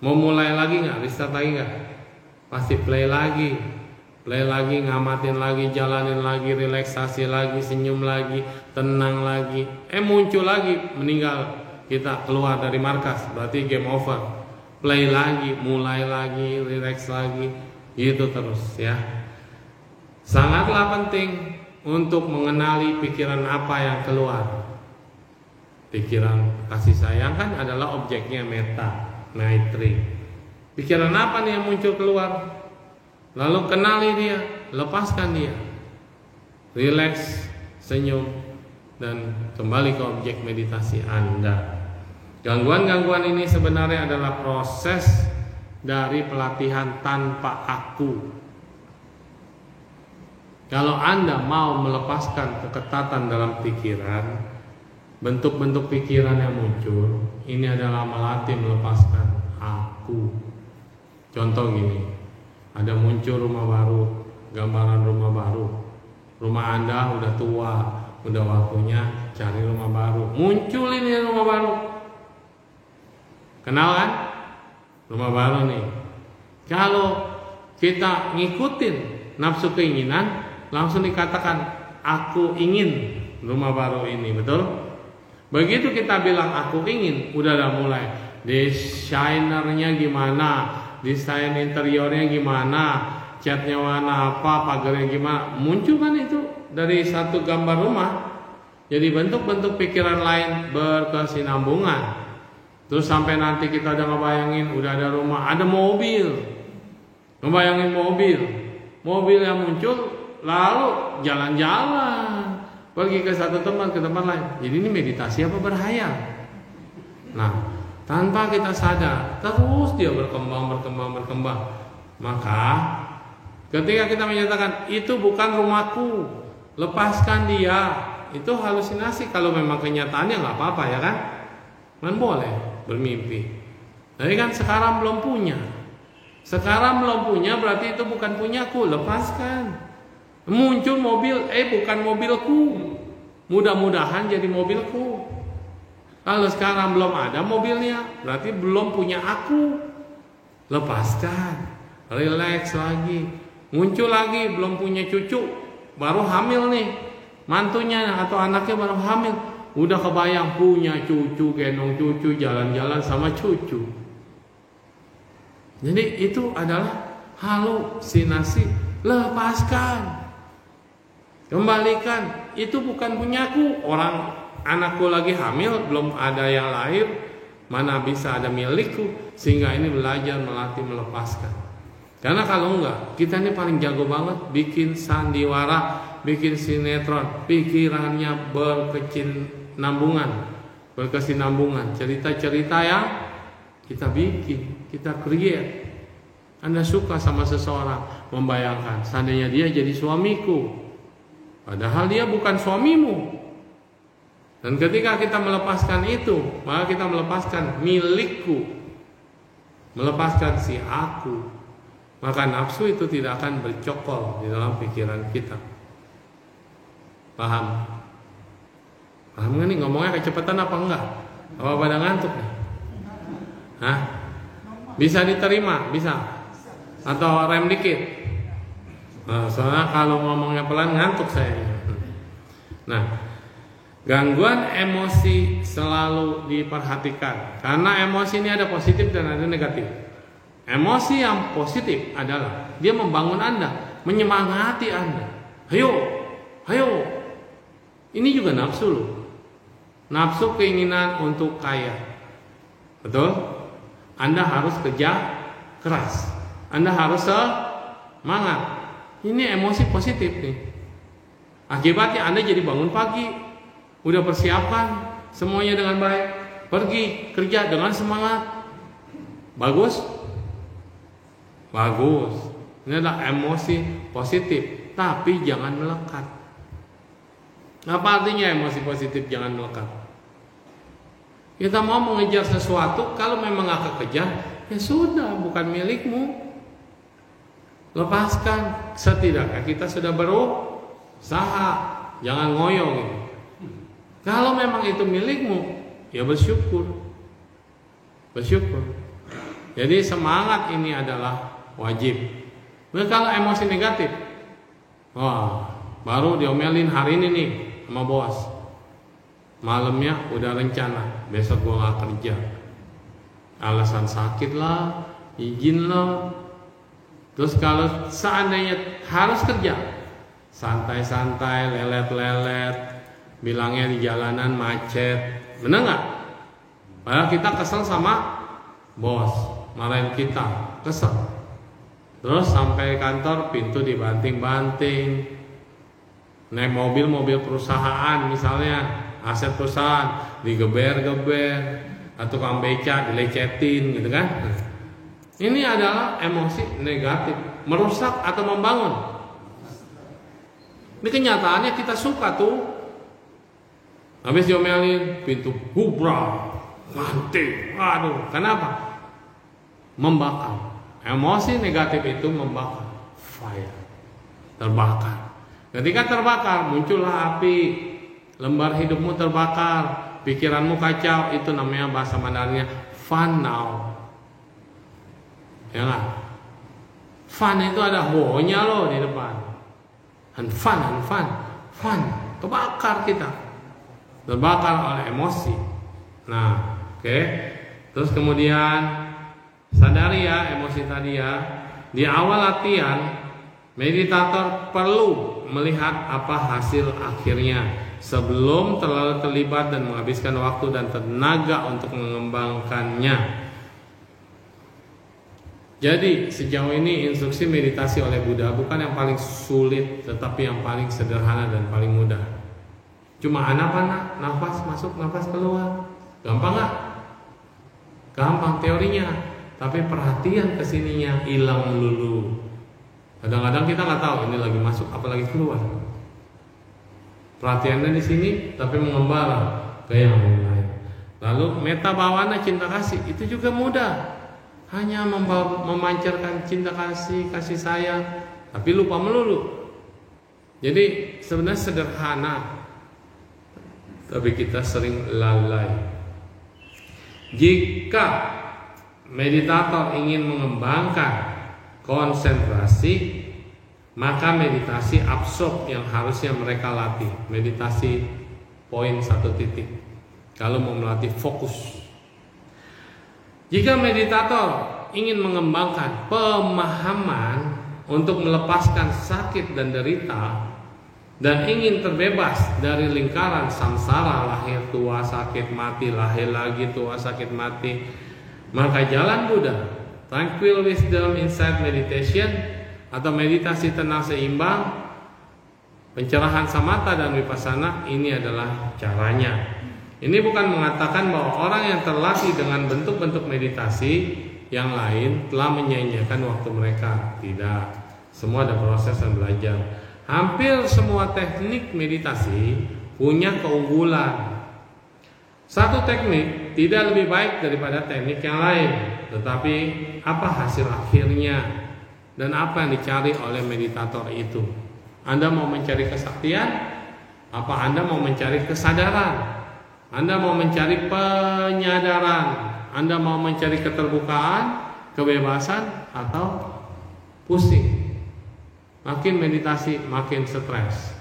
mau mulai lagi nggak, restart lagi nggak, pasti play lagi, ngamatin lagi, jalanin lagi, relaksasi lagi, senyum lagi, tenang lagi. Muncul lagi, meninggal, kita keluar dari markas, berarti game over. Play lagi, mulai lagi, relax lagi, gitu terus ya. Sangatlah penting untuk mengenali pikiran apa yang keluar. Pikiran kasih sayang kan adalah objeknya meta, maitri. Pikiran apa nih yang muncul keluar? Lalu kenali dia, lepaskan dia. Relax, senyum, dan kembali ke objek meditasi Anda. Gangguan-gangguan ini sebenarnya adalah proses dari pelatihan tanpa aku. Kalau Anda mau melepaskan keketatan dalam pikiran, bentuk-bentuk pikiran yang muncul, ini adalah melatih melepaskan aku. Contoh gini, ada muncul rumah baru, gambaran rumah baru. Rumah Anda udah tua, udah waktunya cari rumah baru. Muncul ini rumah baru. Kenal kan? Rumah baru nih. Kalau kita ngikutin nafsu keinginan, langsung dikatakan aku ingin rumah baru ini, betul? Begitu kita bilang aku ingin, udah mulai desainernya gimana, desain interiornya gimana, catnya warna apa, pagarnya gimana, muncul kan itu dari satu gambar rumah. Jadi bentuk-bentuk pikiran lain berkesinambungan. Terus sampai nanti kita udah ngebayangin udah ada rumah, ada mobil, ngebayangin mobil yang muncul. Lalu jalan-jalan, pergi ke satu tempat ke tempat lain. Jadi ini meditasi apa berhayal? Nah, tanpa kita sadar, terus dia berkembang. Maka ketika kita menyatakan itu bukan rumahku, lepaskan dia, itu halusinasi. Kalau memang kenyataannya nggak apa-apa ya kan? Kan boleh bermimpi. Tapi kan sekarang belum punya. Berarti itu bukan punyaku, lepaskan. Muncul mobil, bukan mobilku. Mudah-mudahan jadi mobilku. Kalau sekarang belum ada mobilnya, berarti belum punya aku. Lepaskan, relax lagi. Muncul lagi, belum punya cucu, baru hamil nih. Mantunya atau anaknya baru hamil, udah kebayang punya cucu, gendong cucu, jalan-jalan sama cucu. Jadi itu adalah halusinasi. Lepaskan, kembalikan, itu bukan punyaku. Orang anakku lagi hamil, belum ada yang lahir, mana bisa ada milikku. Sehingga ini belajar melatih melepaskan. Karena kalau enggak, kita ini paling jago banget bikin sandiwara, bikin sinetron, pikirannya berkesinambungan, cerita-cerita yang kita bikin, kita create. Anda suka sama seseorang, membayangkan seandainya dia jadi suamiku, padahal dia bukan suamimu. Dan ketika kita melepaskan itu, maka kita melepaskan milikku, melepaskan si aku. Maka nafsu itu tidak akan bercokol di dalam pikiran kita. Paham? Paham gak nih ngomongnya kecepatan apa enggak? Apa pada ngantuk nih? Hah? Bisa diterima? Bisa? Atau rem dikit? Nah, soalnya kalau ngomongnya pelan ngantuk saya. Nah, Gangguan emosi selalu diperhatikan, karena emosi ini ada positif dan ada negatif. Emosi yang positif adalah dia membangun Anda, menyemangati Anda. Ayo, ayo. Ini juga nafsu loh. Nafsu keinginan untuk kaya. Betul? Anda harus kerja keras. Anda harus semangat. Ini emosi positif nih. Akibatnya Anda jadi bangun pagi, udah persiapkan semuanya dengan baik, pergi kerja dengan semangat. Bagus? Bagus. Ini adalah emosi positif, tapi jangan melekat. Apa artinya emosi positif jangan melekat? Kita mau mengejar sesuatu, kalau memang gak kekejar, ya sudah, bukan milikmu. Lepaskan, setidaknya kita sudah berusaha, jangan ngoyo gitu. Kalau memang itu milikmu, ya bersyukur. Bersyukur. Jadi semangat ini adalah wajib. Nah, kalau emosi negatif, wah, baru diomelin hari ini nih sama bos. Malamnya udah rencana, besok gua gak kerja. Alasan sakit lah, izin lah. Terus kalau seandainya harus kerja, santai-santai, lelet-lelet, bilangnya di jalanan macet, bener nggak? Padahal kita kesel sama bos, marahin kita, kesel. Terus sampai kantor pintu dibanting-banting, naik mobil perusahaan misalnya, aset perusahaan digeber-geber, atau tukang beca dilecetin gitu kan? Ini adalah emosi negatif, merusak atau membangun. Ini kenyataannya kita suka tuh. Habis diomelin, pintu gubrak, mati. Aduh, kenapa? Membakar. Emosi negatif itu membakar, fire, terbakar. Ketika terbakar, muncullah api. Lembar hidupmu terbakar, pikiranmu kacau. Itu namanya bahasa Mandarinnya fun now. Ya kan? Fun itu ada ho-nya loh di depan. Fun, kebakar kita. Terbakar oleh emosi. Nah, oke. Terus kemudian sadari ya emosi tadi ya. Di awal latihan, meditator perlu melihat apa hasil akhirnya sebelum terlalu terlibat dan menghabiskan waktu dan tenaga untuk mengembangkannya. Jadi sejauh ini instruksi meditasi oleh Buddha bukan yang paling sulit, tetapi yang paling sederhana dan paling mudah. Cuma anak-anak, nafas masuk, nafas keluar. Gampang gak? Gampang teorinya, tapi perhatian kesininya hilang melulu. Kadang-kadang kita nggak tahu ini lagi masuk apalagi keluar. Perhatiannya di sini, tapi mengembara ke yang lain. Lalu meta bawana cinta kasih itu juga mudah. Hanya memancarkan cinta kasih sayang, tapi lupa melulu. Jadi sebenarnya sederhana, tapi kita sering lalai. Jika meditator ingin mengembangkan konsentrasi, maka meditasi absorb yang harusnya mereka latih. Meditasi poin 1 titik. Kalau mau melatih fokus. Jika meditator ingin mengembangkan pemahaman untuk melepaskan sakit dan derita dan ingin terbebas dari lingkaran samsara, lahir tua sakit mati, lahir lagi tua sakit mati, maka jalan Buddha, Tranquil Wisdom Insight Meditation atau meditasi tenang seimbang, pencerahan samatha dan vipassana, ini adalah caranya. Ini bukan mengatakan bahwa orang yang terlatih dengan bentuk-bentuk meditasi yang lain telah menyia-nyiakan waktu mereka. Tidak, semua ada proses dan belajar. Hampir semua teknik meditasi punya keunggulan. Satu teknik tidak lebih baik daripada teknik yang lain, tetapi apa hasil akhirnya dan apa yang dicari oleh meditator itu? Anda mau mencari kesaktian? Apa Anda mau mencari kesadaran? Anda mau mencari penyadaran? Anda mau mencari keterbukaan, kebebasan, atau pusing? Makin meditasi, makin stres.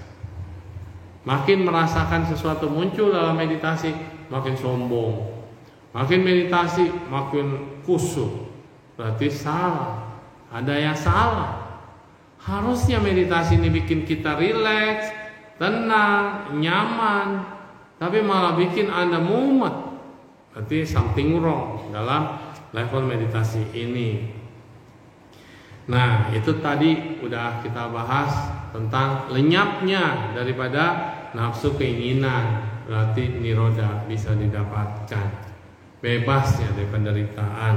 Makin merasakan sesuatu muncul dalam meditasi, makin sombong. Makin meditasi, makin kusuk. Berarti salah. Ada yang salah. Harusnya meditasi ini bikin kita rileks, tenang, nyaman. Tapi malah bikin Anda mumet. Berarti something wrong dalam level meditasi ini. Nah, itu tadi udah kita bahas tentang lenyapnya daripada nafsu keinginan. Berarti niroda bisa didapatkan, bebasnya dari penderitaan.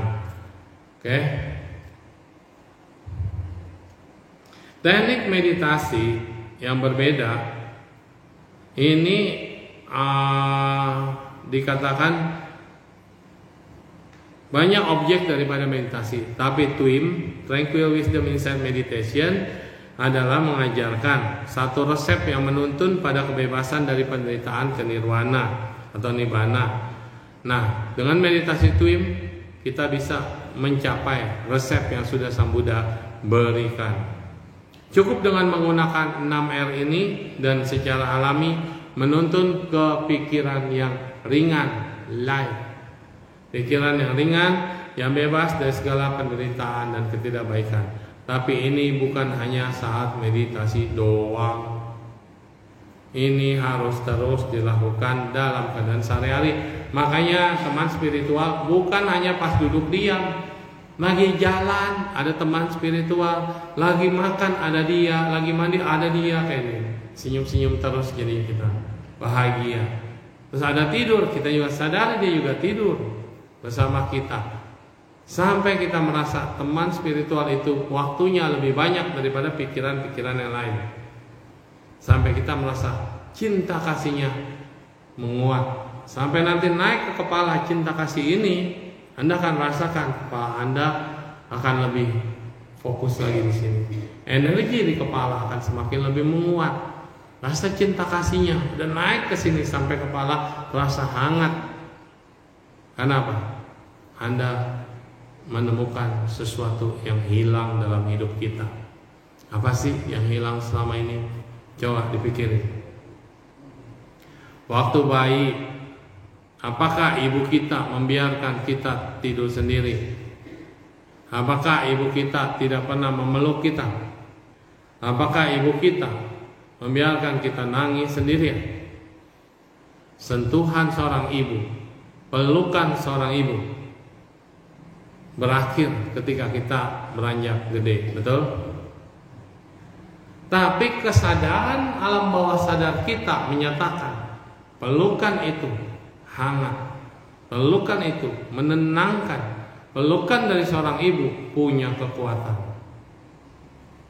Oke. Teknik meditasi yang berbeda ini dikatakan banyak objek daripada meditasi, tapi TWIM, Tranquil Wisdom Insight Meditation, adalah mengajarkan satu resep yang menuntun pada kebebasan dari penderitaan ke nirwana atau nibbana. Nah, dengan meditasi TWIM kita bisa mencapai resep yang sudah Sang Buddha berikan. Cukup dengan menggunakan 6R ini dan secara alami menuntun ke pikiran yang ringan, light. Pikiran yang ringan, yang bebas dari segala penderitaan dan ketidakbaikan. Tapi ini bukan hanya saat meditasi doang. Ini harus terus dilakukan dalam keadaan sehari-hari. Makanya teman spiritual bukan hanya pas duduk diam. Lagi jalan ada teman spiritual, lagi makan ada dia, lagi mandi ada dia, kayak ini. Senyum-senyum terus jadi kita bahagia. Terus ada tidur, kita juga sadar dia juga tidur bersama kita. Sampai kita merasa teman spiritual itu waktunya lebih banyak daripada pikiran-pikiran yang lain. Sampai kita merasa cinta kasihnya menguat. Sampai nanti naik ke kepala cinta kasih ini, Anda akan rasakan kepala Anda akan lebih fokus lagi di sini. Energi di kepala akan semakin lebih menguat. Rasa cinta kasihnya dan naik ke sini sampai kepala terasa hangat. Kenapa? Anda menemukan sesuatu yang hilang dalam hidup kita. Apa sih yang hilang selama ini? Coba dipikirin. Waktu bayi, apakah ibu kita membiarkan kita tidur sendiri? Apakah ibu kita tidak pernah memeluk kita? Apakah ibu kita membiarkan kita nangis sendirian? Sentuhan seorang ibu, pelukan seorang ibu berakhir ketika kita beranjak gede, betul? Tapi kesadaran alam bawah sadar kita menyatakan pelukan itu hangat, pelukan itu menenangkan, pelukan dari seorang ibu punya kekuatan.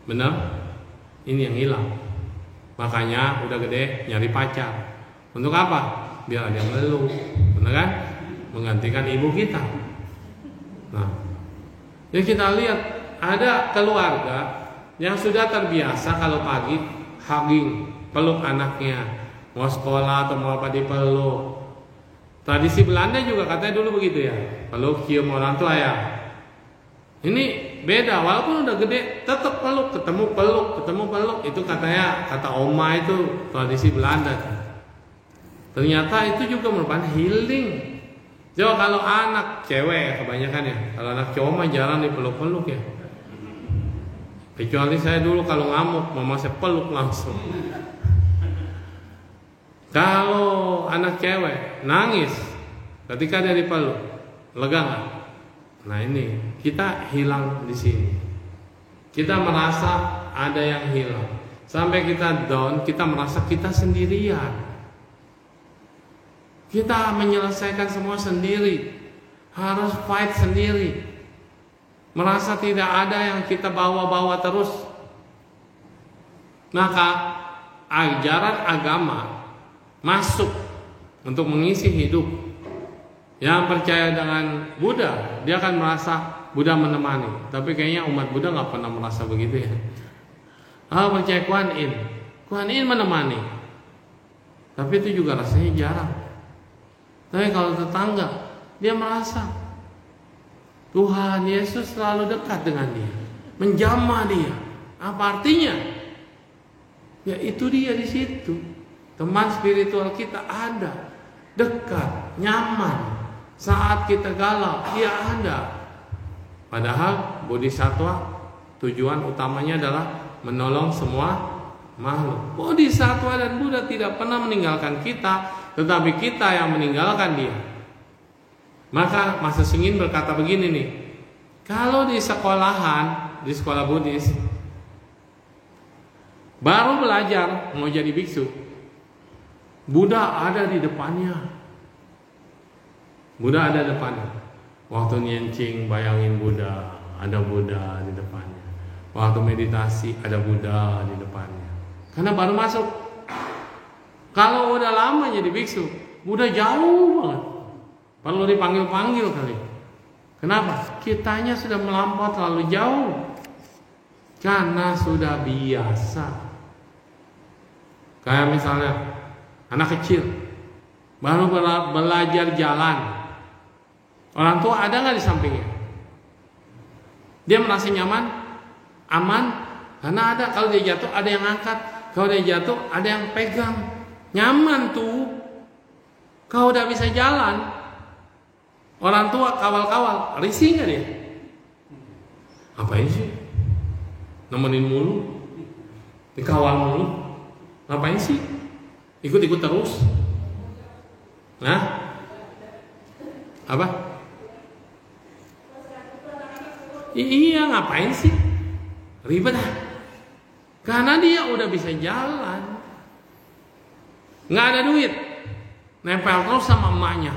Benar? Ini yang hilang. Makanya udah gede nyari pacar. Untuk apa? Biar ada yang meluk, benar kan? Menggantikan ibu kita. Nah, jadi kita lihat ada keluarga yang sudah terbiasa kalau pagi hugging, peluk anaknya, mau sekolah atau mau apa dipeluk. Tradisi Belanda juga katanya dulu begitu ya, peluk cium orang tua ya. Ini beda, walaupun udah gede tetap peluk, ketemu peluk, itu katanya kata oma itu tradisi Belanda. Ternyata itu juga merupakan healing. Coba kalau anak cewek kebanyakan ya, kalau anak cowok mah jarang dipeluk-peluk ya. Kecuali saya dulu kalau ngamuk, mama saya peluk langsung. Kalau anak cewek nangis ketika dia dipeluk, lega nggak? Nah ini kita hilang di sini. Kita merasa ada yang hilang. Sampai kita down, kita merasa kita sendirian. Kita menyelesaikan semua sendiri, harus fight sendiri, merasa tidak ada yang kita bawa-bawa terus. Maka ajaran agama masuk untuk mengisi hidup. Yang percaya dengan Buddha, dia akan merasa Buddha menemani. Tapi kayaknya umat Buddha nggak pernah merasa begitu ya. Percaya Kuan Yin menemani. Tapi itu juga rasanya jarang. Tapi kalau tetangga, dia merasa Tuhan Yesus selalu dekat dengan dia, menjamah dia. Apa artinya? Ya itu dia di situ. Teman spiritual kita ada, dekat, nyaman. Saat kita galau, dia ada. Padahal bodhisattva tujuan utamanya adalah menolong semua makhluk. Bodhisattva dan Buddha tidak pernah meninggalkan kita, tetapi kita yang meninggalkan dia. Maka Master Hsing Ying berkata begini nih, kalau di sekolahan, di sekolah Buddhis, baru belajar mau jadi biksu, Buddha ada di depannya. Buddha ada di depannya. Waktu nyencing bayangin Buddha, ada Buddha di depannya. Waktu meditasi ada Buddha di depannya. Karena baru masuk. Kalau udah lama jadi biksu, Buddha jauh banget. Perlu dipanggil-panggil kali. Kenapa? Kitanya sudah melampau terlalu jauh. Karena sudah biasa. Kayak misalnya anak kecil baru belajar jalan, orang tua ada nggak di sampingnya? Dia merasa nyaman, aman, karena ada. Kalau dia jatuh ada yang angkat, kalau dia jatuh ada yang pegang, nyaman tuh. Kalau udah bisa jalan, orang tua kawal-kawal, risih nggak dia? Ngapain sih? Nemenin mulu, dikawal mulu, ngapain sih? Ikut-ikut terus. Nah, apa? Iya, ngapain sih? Ribet ah. Karena dia udah bisa jalan, nggak ada duit, nempel terus sama emaknya.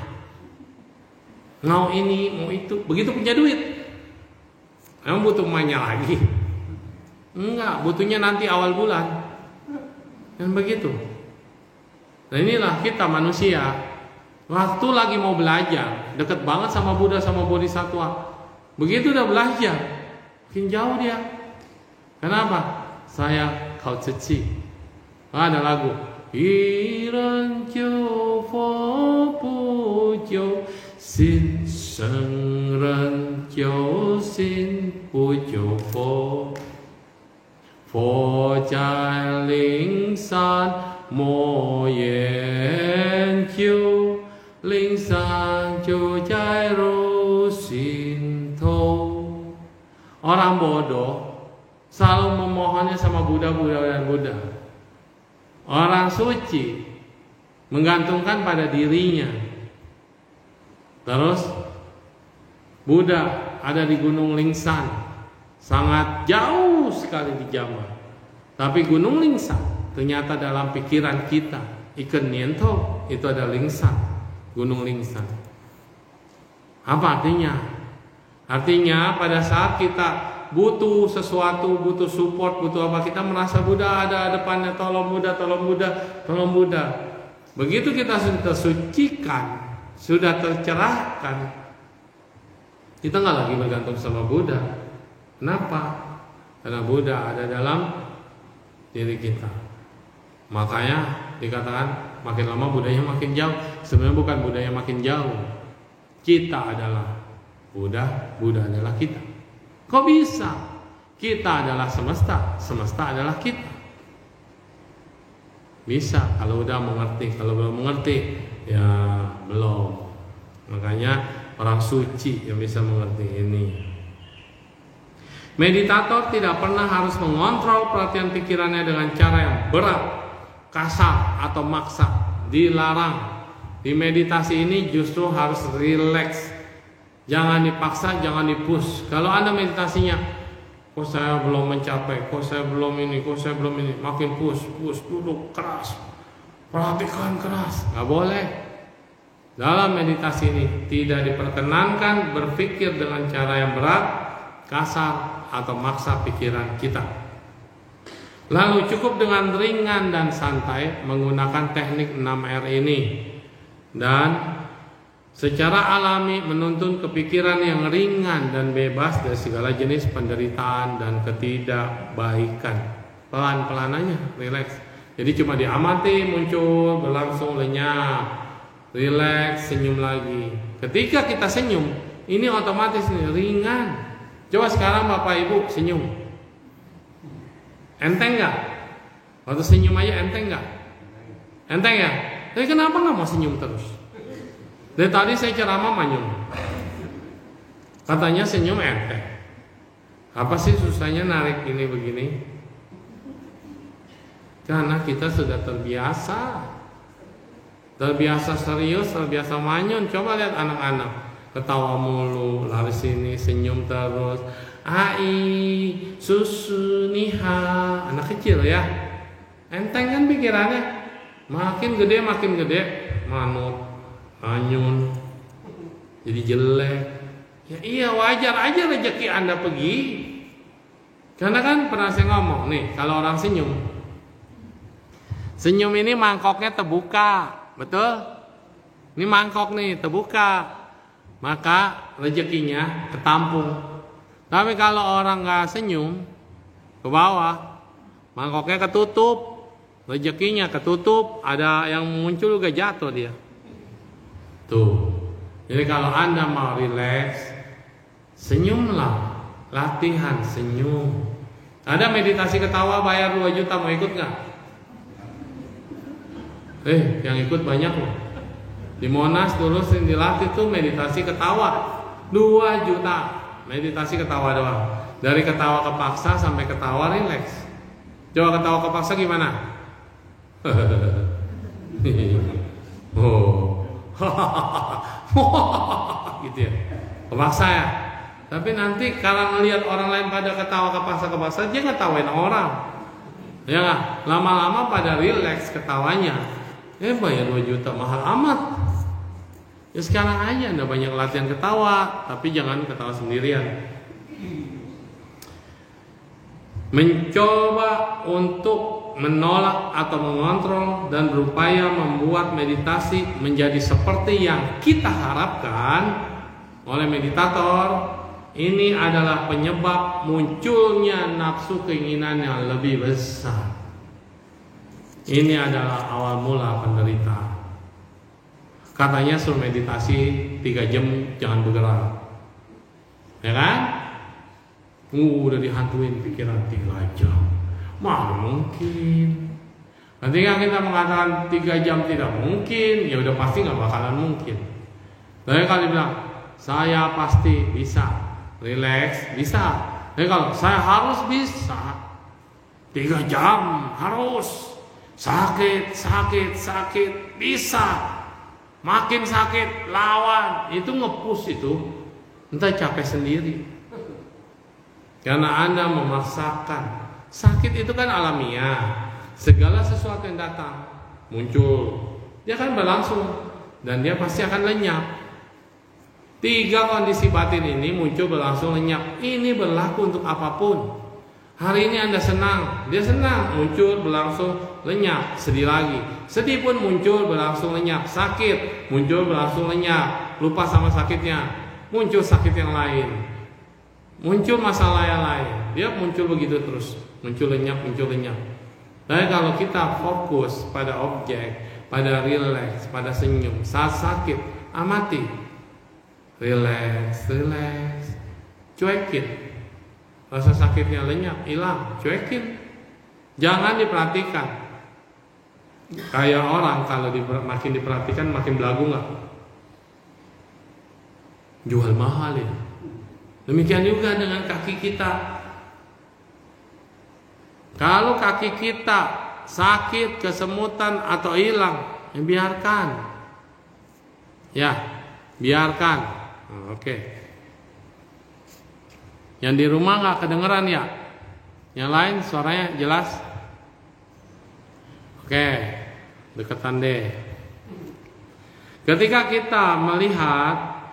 Mau ini, mau itu. Begitu punya duit, emang butuh emaknya lagi? Enggak, butuhnya nanti awal bulan. Dan begitu. Nah inilah kita manusia. Waktu lagi mau belajar, deket banget sama Buddha sama Bodhisattva. Begitu udah belajar, makin jauh dia. Kenapa? Saya kau ceci. Ada lagu. Iranjo fo pujo sin seng ranjo sin pujo fo fo jai ling san mo yen chiu ling san chu jai ru sin to. Orang bodoh selalu memohonnya sama Buddha dan Buddha. Orang suci menggantungkan pada dirinya. Terus Buddha ada di Gunung Lingsan, sangat jauh sekali di Java. Tapi Gunung Lingsan ternyata dalam pikiran kita, Iken Niento itu ada Lingsan, Gunung Lingsan. Apa artinya? Artinya pada saat kita butuh sesuatu, butuh support, butuh apa, kita merasa Buddha ada depannya, tolong Buddha, tolong Buddha, tolong Buddha. Begitu kita sudah tersucikan, sudah tercerahkan, kita nggak lagi bergantung sama Buddha. Kenapa? Karena Buddha ada dalam diri kita. Makanya dikatakan makin lama Buddhanya makin jauh. Sebenarnya bukan Buddhanya makin jauh, kita adalah Buddha, Buddha adalah kita. Kok bisa? Kita adalah semesta, semesta adalah kita. Bisa kalau udah mengerti. Kalau belum mengerti, ya belum. Makanya orang suci yang bisa mengerti ini. Meditator tidak pernah harus mengontrol perhatian pikirannya dengan cara yang berat, kasar atau maksa. Dilarang. Di meditasi ini justru harus rileks. Jangan dipaksa, jangan dipush. Kalau Anda meditasinya, kok saya belum mencapai, kok saya belum ini, kok saya belum ini, makin push, duduk keras, perhatikan keras, nggak boleh. Dalam meditasi ini tidak diperkenankan berpikir dengan cara yang berat, kasar atau maksa pikiran kita. Lalu cukup dengan ringan dan santai menggunakan teknik 6R ini dan secara alami menuntun kepikiran yang ringan dan bebas dari segala jenis penderitaan dan ketidakbaikan. Pelan-pelan aja, rileks. Jadi cuma diamati, muncul, berlangsung, lenyap, rileks, senyum lagi. Ketika kita senyum, ini otomatis nih, ringan. Coba sekarang Bapak Ibu senyum. Enteng nggak? Waktu senyum aja enteng nggak? Enteng ya? Tapi kenapa nggak mau senyum terus? Dari tadi saya ceramah manyun. Katanya senyum enteng. Apa sih susahnya narik ini begini? Karena kita sudah terbiasa. Terbiasa serius, terbiasa manyun. Coba lihat anak-anak, ketawa mulu, lari sini, senyum terus. Ai, susu, niha. Anak kecil ya. Enteng kan pikirannya. Makin gede manut, manyun, jadi jelek. Ya iya, wajar aja rezeki Anda pergi. Karena kan pernah saya ngomong nih, kalau orang senyum ini mangkoknya terbuka, betul? Ini mangkok nih terbuka, maka rezekinya ketampung. Tapi kalau orang nggak senyum, ke bawah, mangkoknya ketutup. Rezekinya ketutup, ada yang muncul juga jatuh dia. Tuh. Jadi kalau Anda mau rileks, senyumlah, latihan senyum. Ada meditasi ketawa bayar 2 juta, mau ikut nggak? Yang ikut banyak loh. Di Monas dulu sering dilatih tuh meditasi ketawa 2 juta. Meditasi ketawa doang. Dari ketawa kepaksa sampai ketawa rileks. Coba ketawa kepaksa gimana? Gitu ya, kepaksa ya. Tapi nanti kalau ngelihat orang lain pada ketawa kepaksa, dia ngetawain orang. Ya nggak? Lama-lama pada rileks ketawanya. Bayar 2 juta mahal amat. Ya sekarang aja Anda banyak latihan ketawa, tapi jangan ketawa sendirian. Mencoba untuk menolak atau mengontrol dan berupaya membuat meditasi menjadi seperti yang kita harapkan oleh meditator, ini adalah penyebab munculnya nafsu keinginan yang lebih besar. Ini adalah awal mula penderita. Katanya suruh meditasi 3 jam jangan bergerak, ya kan? Udah dihantuin pikiran 3 jam. Mana mungkin? Ketika kita mengatakan 3 jam tidak mungkin, ya udah pasti nggak bakalan mungkin. Tapi kalau bilang saya pasti bisa, relax bisa. Tapi kalau saya harus bisa 3 jam harus, sakit bisa, makin sakit lawan, itu nge-push itu, entah capek sendiri. Karena Anda memaksakan. Sakit itu kan alamiah. Segala sesuatu yang datang muncul, dia akan berlangsung dan dia pasti akan lenyap. 3 kondisi batin ini muncul, berlangsung, lenyap. Ini berlaku untuk apapun. Hari ini Anda senang, dia senang, muncul, berlangsung, lenyap. Sedih lagi, sedih pun muncul, berlangsung, lenyap. Sakit muncul, berlangsung, lenyap. Lupa sama sakitnya, muncul sakit yang lain. Muncul masalah yang lain, dia muncul begitu terus. Muncul lenyap. Tapi kalau kita fokus pada objek, pada rileks, pada senyum, saat sakit, amati, rileks, cuekin. Rasa sakitnya lenyap, hilang, cuekin. Jangan diperhatikan. Kayak orang kalau makin diperhatikan makin belagu nggak? Jual mahal ya. Demikian juga dengan kaki kita. Kalau kaki kita sakit, kesemutan atau hilang, ya biarkan. Ya, biarkan. Oke. Yang di rumah nggak kedengeran ya? Yang lain suaranya jelas? Oke, deketan deh. Ketika kita melihat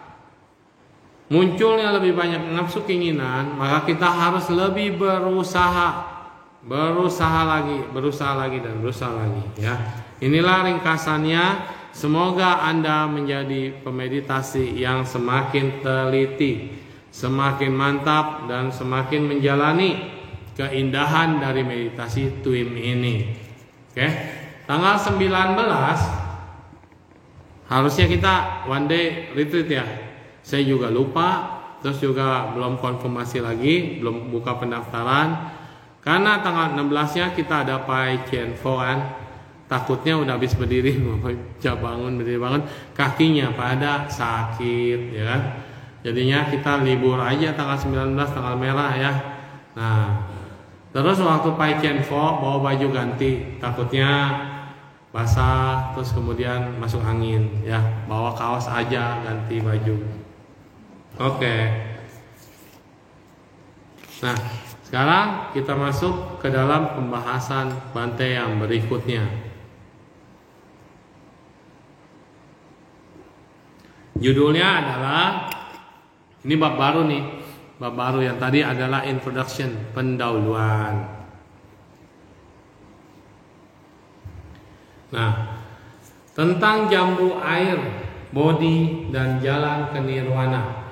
munculnya lebih banyak nafsu keinginan, maka kita harus lebih berusaha lagi ya. Inilah ringkasannya. Semoga Anda menjadi pemeditasi yang semakin teliti, semakin mantap, dan semakin menjalani keindahan dari meditasi TWIM ini. Oke, tanggal 19 harusnya kita one day retreat ya. Saya juga lupa, terus juga belum konfirmasi lagi, belum buka pendaftaran. Karena tanggal 16-nya kita ada Pai Chien Fo kan. takutnya udah habis berdiri berdiri bangun kakinya pada sakit ya kan. Jadinya kita libur aja tanggal 19 tanggal merah ya. Nah, terus waktu Pai Chen Fo bawa baju ganti, takutnya basah terus kemudian masuk angin ya. Bawa kaos aja ganti baju. Oke. Nah, sekarang kita masuk ke dalam pembahasan Bante yang berikutnya. Judulnya adalah, ini bab baru nih, bab baru yang tadi adalah introduction, pendahuluan. Nah, tentang jambu air, bodi dan jalan ke nirwana.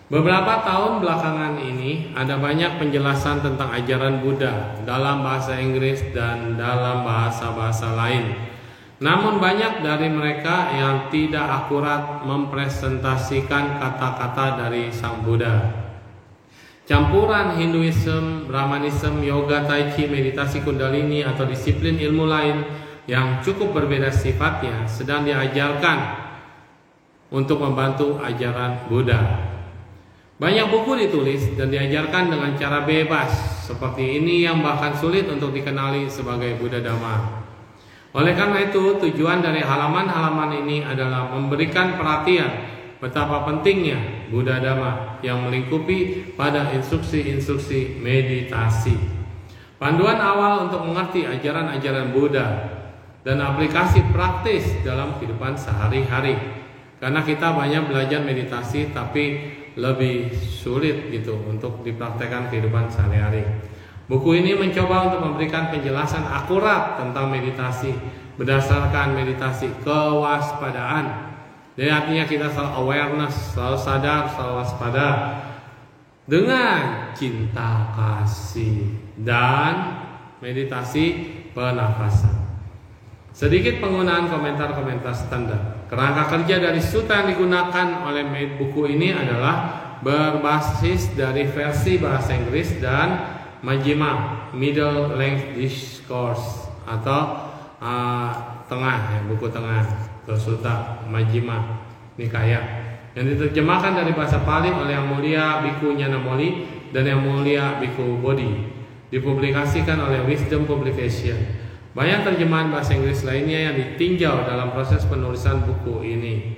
Beberapa tahun belakangan ini ada banyak penjelasan tentang ajaran Buddha dalam bahasa Inggris dan dalam bahasa-bahasa lain. Namun banyak dari mereka yang tidak akurat mempresentasikan kata-kata dari Sang Buddha. Campuran Hinduisme, Brahmanisme, Yoga, Tai Chi, meditasi Kundalini atau disiplin ilmu lain yang cukup berbeda sifatnya sedang diajarkan untuk membantu ajaran Buddha. Banyak buku ditulis dan diajarkan dengan cara bebas seperti ini yang bahkan sulit untuk dikenali sebagai Buddha Dhamma. Oleh karena itu, tujuan dari halaman-halaman ini adalah memberikan perhatian betapa pentingnya Buddha Dhamma yang melingkupi pada instruksi-instruksi meditasi. Panduan awal untuk mengerti ajaran-ajaran Buddha dan aplikasi praktis dalam kehidupan sehari-hari. Karena kita banyak belajar meditasi tapi lebih sulit gitu untuk dipraktekkan kehidupan sehari-hari. Buku ini mencoba untuk memberikan penjelasan akurat tentang meditasi berdasarkan meditasi kewaspadaan. Jadi artinya kita selalu awareness, selalu sadar, selalu waspada dengan cinta kasih dan meditasi pernafasan. Sedikit penggunaan komentar-komentar standar. Kerangka kerja dari sutta yang digunakan oleh buku ini adalah berbasis dari versi bahasa Inggris dan Majjhima Middle Length Discourse atau tengah ya, buku tengah atau sutta Majjhima Nikaya yang diterjemahkan dari bahasa Pali oleh Yang Mulia Bhikkhu Nyanamoli dan Yang Mulia Bhikkhu Bodhi, dipublikasikan oleh Wisdom Publication. Banyak terjemahan bahasa Inggris lainnya yang ditinjau dalam proses penulisan buku ini.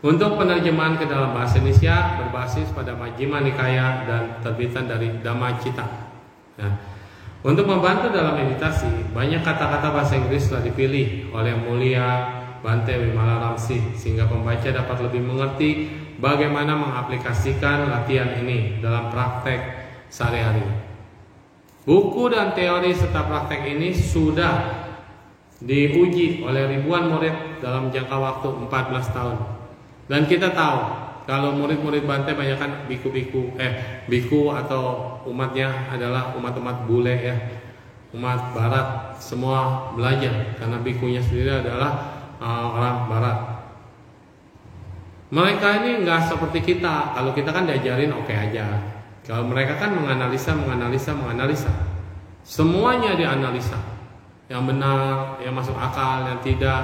Untuk penerjemahan ke dalam bahasa Indonesia berbasis pada Majjhima Nikaya dan terbitan dari Dhammacita. Nah, untuk membantu dalam meditasi, banyak kata-kata bahasa Inggris telah dipilih oleh Yang Mulia Bante Wimala Ramsi sehingga pembaca dapat lebih mengerti bagaimana mengaplikasikan latihan ini dalam praktek sehari-hari. Buku dan teori serta praktek ini sudah diuji oleh ribuan murid dalam jangka waktu 14 tahun. Dan kita tahu kalau murid-murid Bante banyak kan biku atau umatnya adalah umat-umat bule ya, umat barat, semua belajar karena bikunya sendiri adalah orang barat. Mereka ini nggak seperti kita. Kalau kita kan diajarin oke aja. Kalau mereka kan menganalisa. Semuanya dianalisa. Yang benar, yang masuk akal, yang tidak.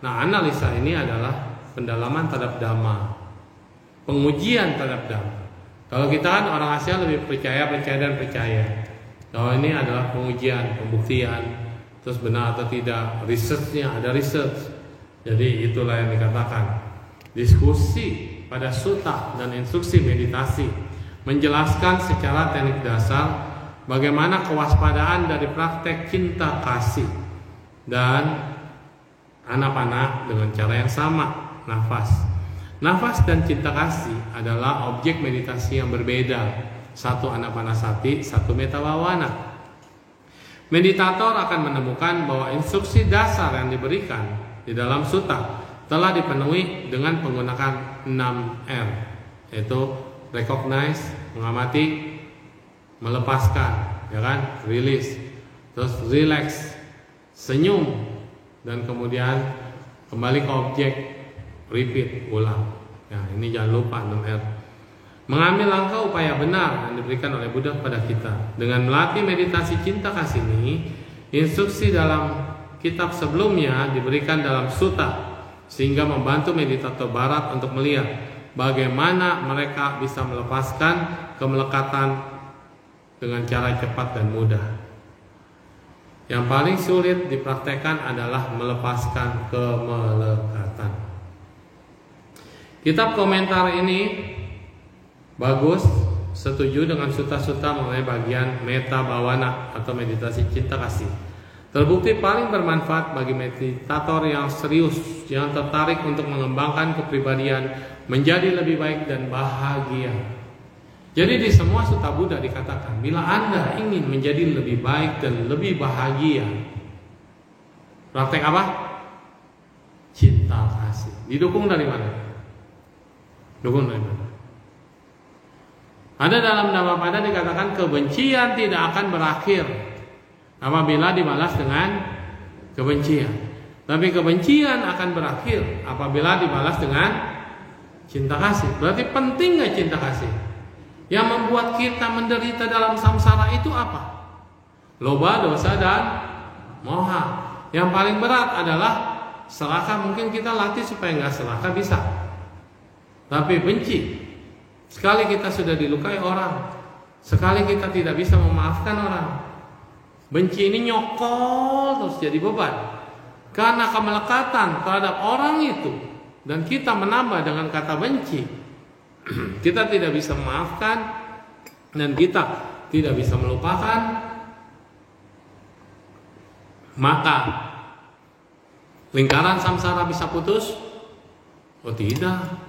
Nah, analisa ini adalah pendalaman terhadap Dhamma. Pengujian terhadap Dhamma. Kalau kita kan orang Asia lebih percaya. Kalau ini adalah pengujian, pembuktian. Terus benar atau tidak. Researchnya, ada research. Jadi itulah yang dikatakan. Diskusi pada sutta dan instruksi meditasi menjelaskan secara teknik dasar bagaimana kewaspadaan dari praktek cinta kasih dan anapana dengan cara yang sama, nafas. Nafas dan cinta kasih adalah objek meditasi yang berbeda. Satu anapanasati, satu metawawana. Meditator akan menemukan bahwa instruksi dasar yang diberikan di dalam sutta telah dipenuhi dengan menggunakan 6R, yaitu recognize, mengamati, melepaskan, ya kan, release, terus relax, senyum, dan kemudian kembali ke objek, repeat, ulang. Ya, ini jangan lupa 6R. mengambil langkah upaya benar yang diberikan oleh Buddha kepada kita. Dengan melatih meditasi cinta kasih ini, instruksi dalam kitab sebelumnya diberikan dalam sutta, sehingga membantu meditator barat untuk melihat bagaimana mereka bisa melepaskan kemelekatan dengan cara cepat dan mudah. Yang paling sulit dipraktekkan adalah melepaskan kemelekatan. Kitab komentar ini bagus, setuju dengan sutta-sutta mengenai bagian metta bhavana atau meditasi cinta kasih. Terbukti paling bermanfaat bagi meditator yang serius, yang tertarik untuk mengembangkan kepribadian menjadi lebih baik dan bahagia. Jadi di semua sutta Buddha dikatakan, bila Anda ingin menjadi lebih baik dan lebih bahagia, praktek apa? Cinta kasih. Didukung dari mana? Dukung dari mana? Ada dalam Dhammapada dikatakan kebencian tidak akan berakhir apabila dibalas dengan kebencian. Tapi kebencian akan berakhir apabila dibalas dengan cinta kasih. Berarti penting gak cinta kasih? Yang membuat kita menderita dalam samsara itu apa? Loba, dosa, dan moha. Yang paling berat adalah serakah. Mungkin kita latih supaya gak serakah, bisa. Tapi benci, sekali kita sudah dilukai orang, sekali kita tidak bisa memaafkan orang, benci ini nyokol terus jadi beban. Karena kemelekatan terhadap orang itu, dan kita menambah dengan kata benci, kita tidak bisa memaafkan dan kita tidak bisa melupakan, maka lingkaran samsara bisa putus? Oh tidak.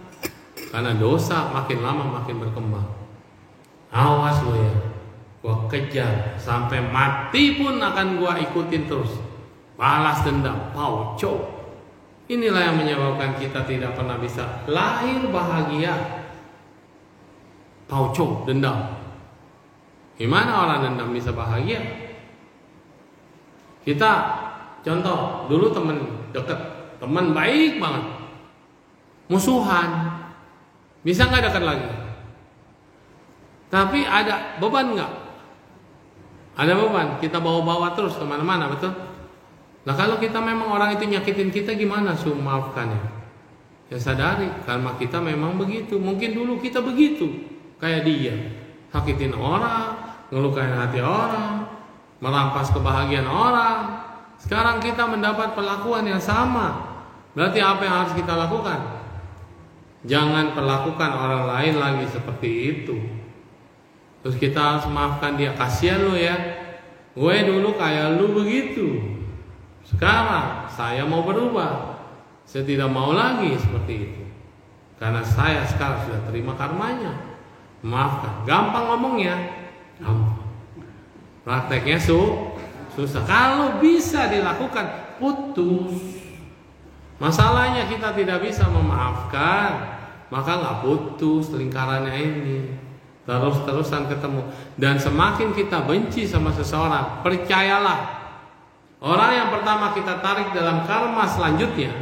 Karena dosa makin lama makin berkembang. Awas lo ya, gua kejar sampai mati pun akan gua ikutin terus. Balas dendam, pauco. Inilah yang menyebabkan kita tidak pernah bisa lahir bahagia. Pauco, dendam. Gimana orang dendam bisa bahagia? Kita contoh, dulu teman deket, teman baik banget, musuhan. Bisa nggak dekat lagi? Tapi ada beban nggak? Ada beban. Kita bawa-bawa terus kemana-mana, betul? Nah kalau kita memang orang itu nyakitin kita, gimana suruh maafkannya? Ya sadari, karma kita memang begitu. Mungkin dulu kita begitu, kayak dia, sakitin orang, ngelukain hati orang, merampas kebahagiaan orang. Sekarang kita mendapat perlakuan yang sama. Berarti apa yang harus kita lakukan? Jangan perlakukan orang lain lagi seperti itu. Terus kita harus maafkan dia. Kasihan lu ya, gue dulu kayak lu begitu, sekarang saya mau berubah. Saya tidak mau lagi seperti itu, karena saya sekarang sudah terima karmanya. Maafkan. Gampang ngomongnya, gampang. Prakteknya susah. Kalau bisa dilakukan, putus. Masalahnya kita tidak bisa memaafkan, maka nggak putus lingkarannya ini, terus-terusan ketemu. Dan semakin kita benci sama seseorang, percayalah, orang yang pertama kita tarik dalam karma selanjutnya,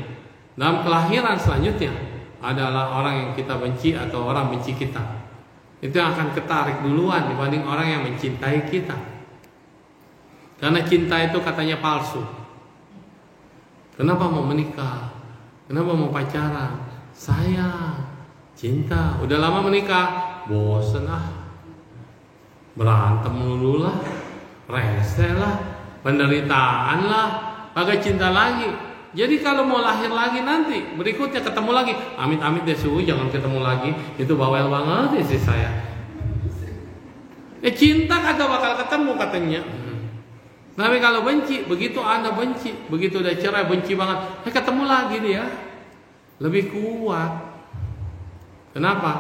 dalam kelahiran selanjutnya, adalah orang yang kita benci atau orang benci kita. Itu yang akan ketarik duluan dibanding orang yang mencintai kita. Karena cinta itu katanya palsu. Kenapa mau menikah? Kenapa mau pacaran? Sayang, cinta. Udah lama menikah, bosen berantem dulu lah, rese lah, penderitaan lah, kagak cinta lagi. Jadi kalau mau lahir lagi nanti, berikutnya ketemu lagi, amit-amit deh suhu, jangan ketemu lagi. Itu bawel banget sih saya. Cinta kagak bakal ketemu katanya. Tapi kalau benci, begitu Anda benci, begitu udah cerai, benci banget, ketemu lagi dia, lebih kuat. Kenapa?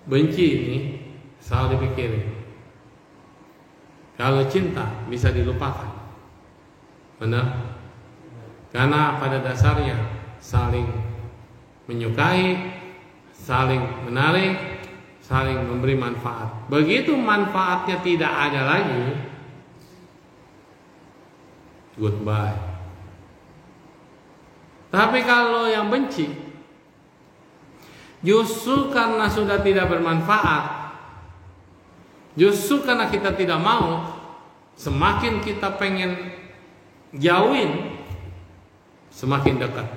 Benci ini selalu dipikirin. Kalau cinta bisa dilupakan, benar? Karena pada dasarnya saling menyukai, saling menarik, saling memberi manfaat. Begitu manfaatnya tidak ada lagi, goodbye. Tapi kalau yang benci, Justru karena sudah tidak bermanfaat, justru karena kita tidak mau, semakin kita pengen jauhin, semakin dekat.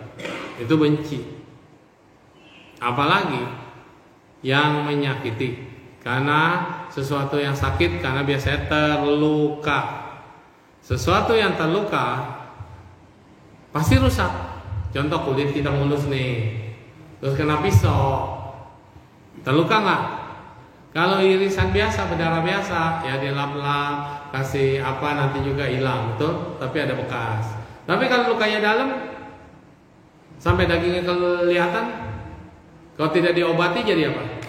Itu benci. Apalagi yang menyakiti, karena sesuatu yang sakit, karena biasanya terluka. Sesuatu yang terluka pasti rusak. Contoh kulit kita mulus nih, terus kena pisau, terluka nggak? Kalau irisan biasa, berdarah biasa, ya dilap-lap, kasih apa nanti juga hilang, betul? Tapi ada bekas. Tapi kalau lukanya dalam, sampai dagingnya kelihatan, kalau tidak diobati jadi apa?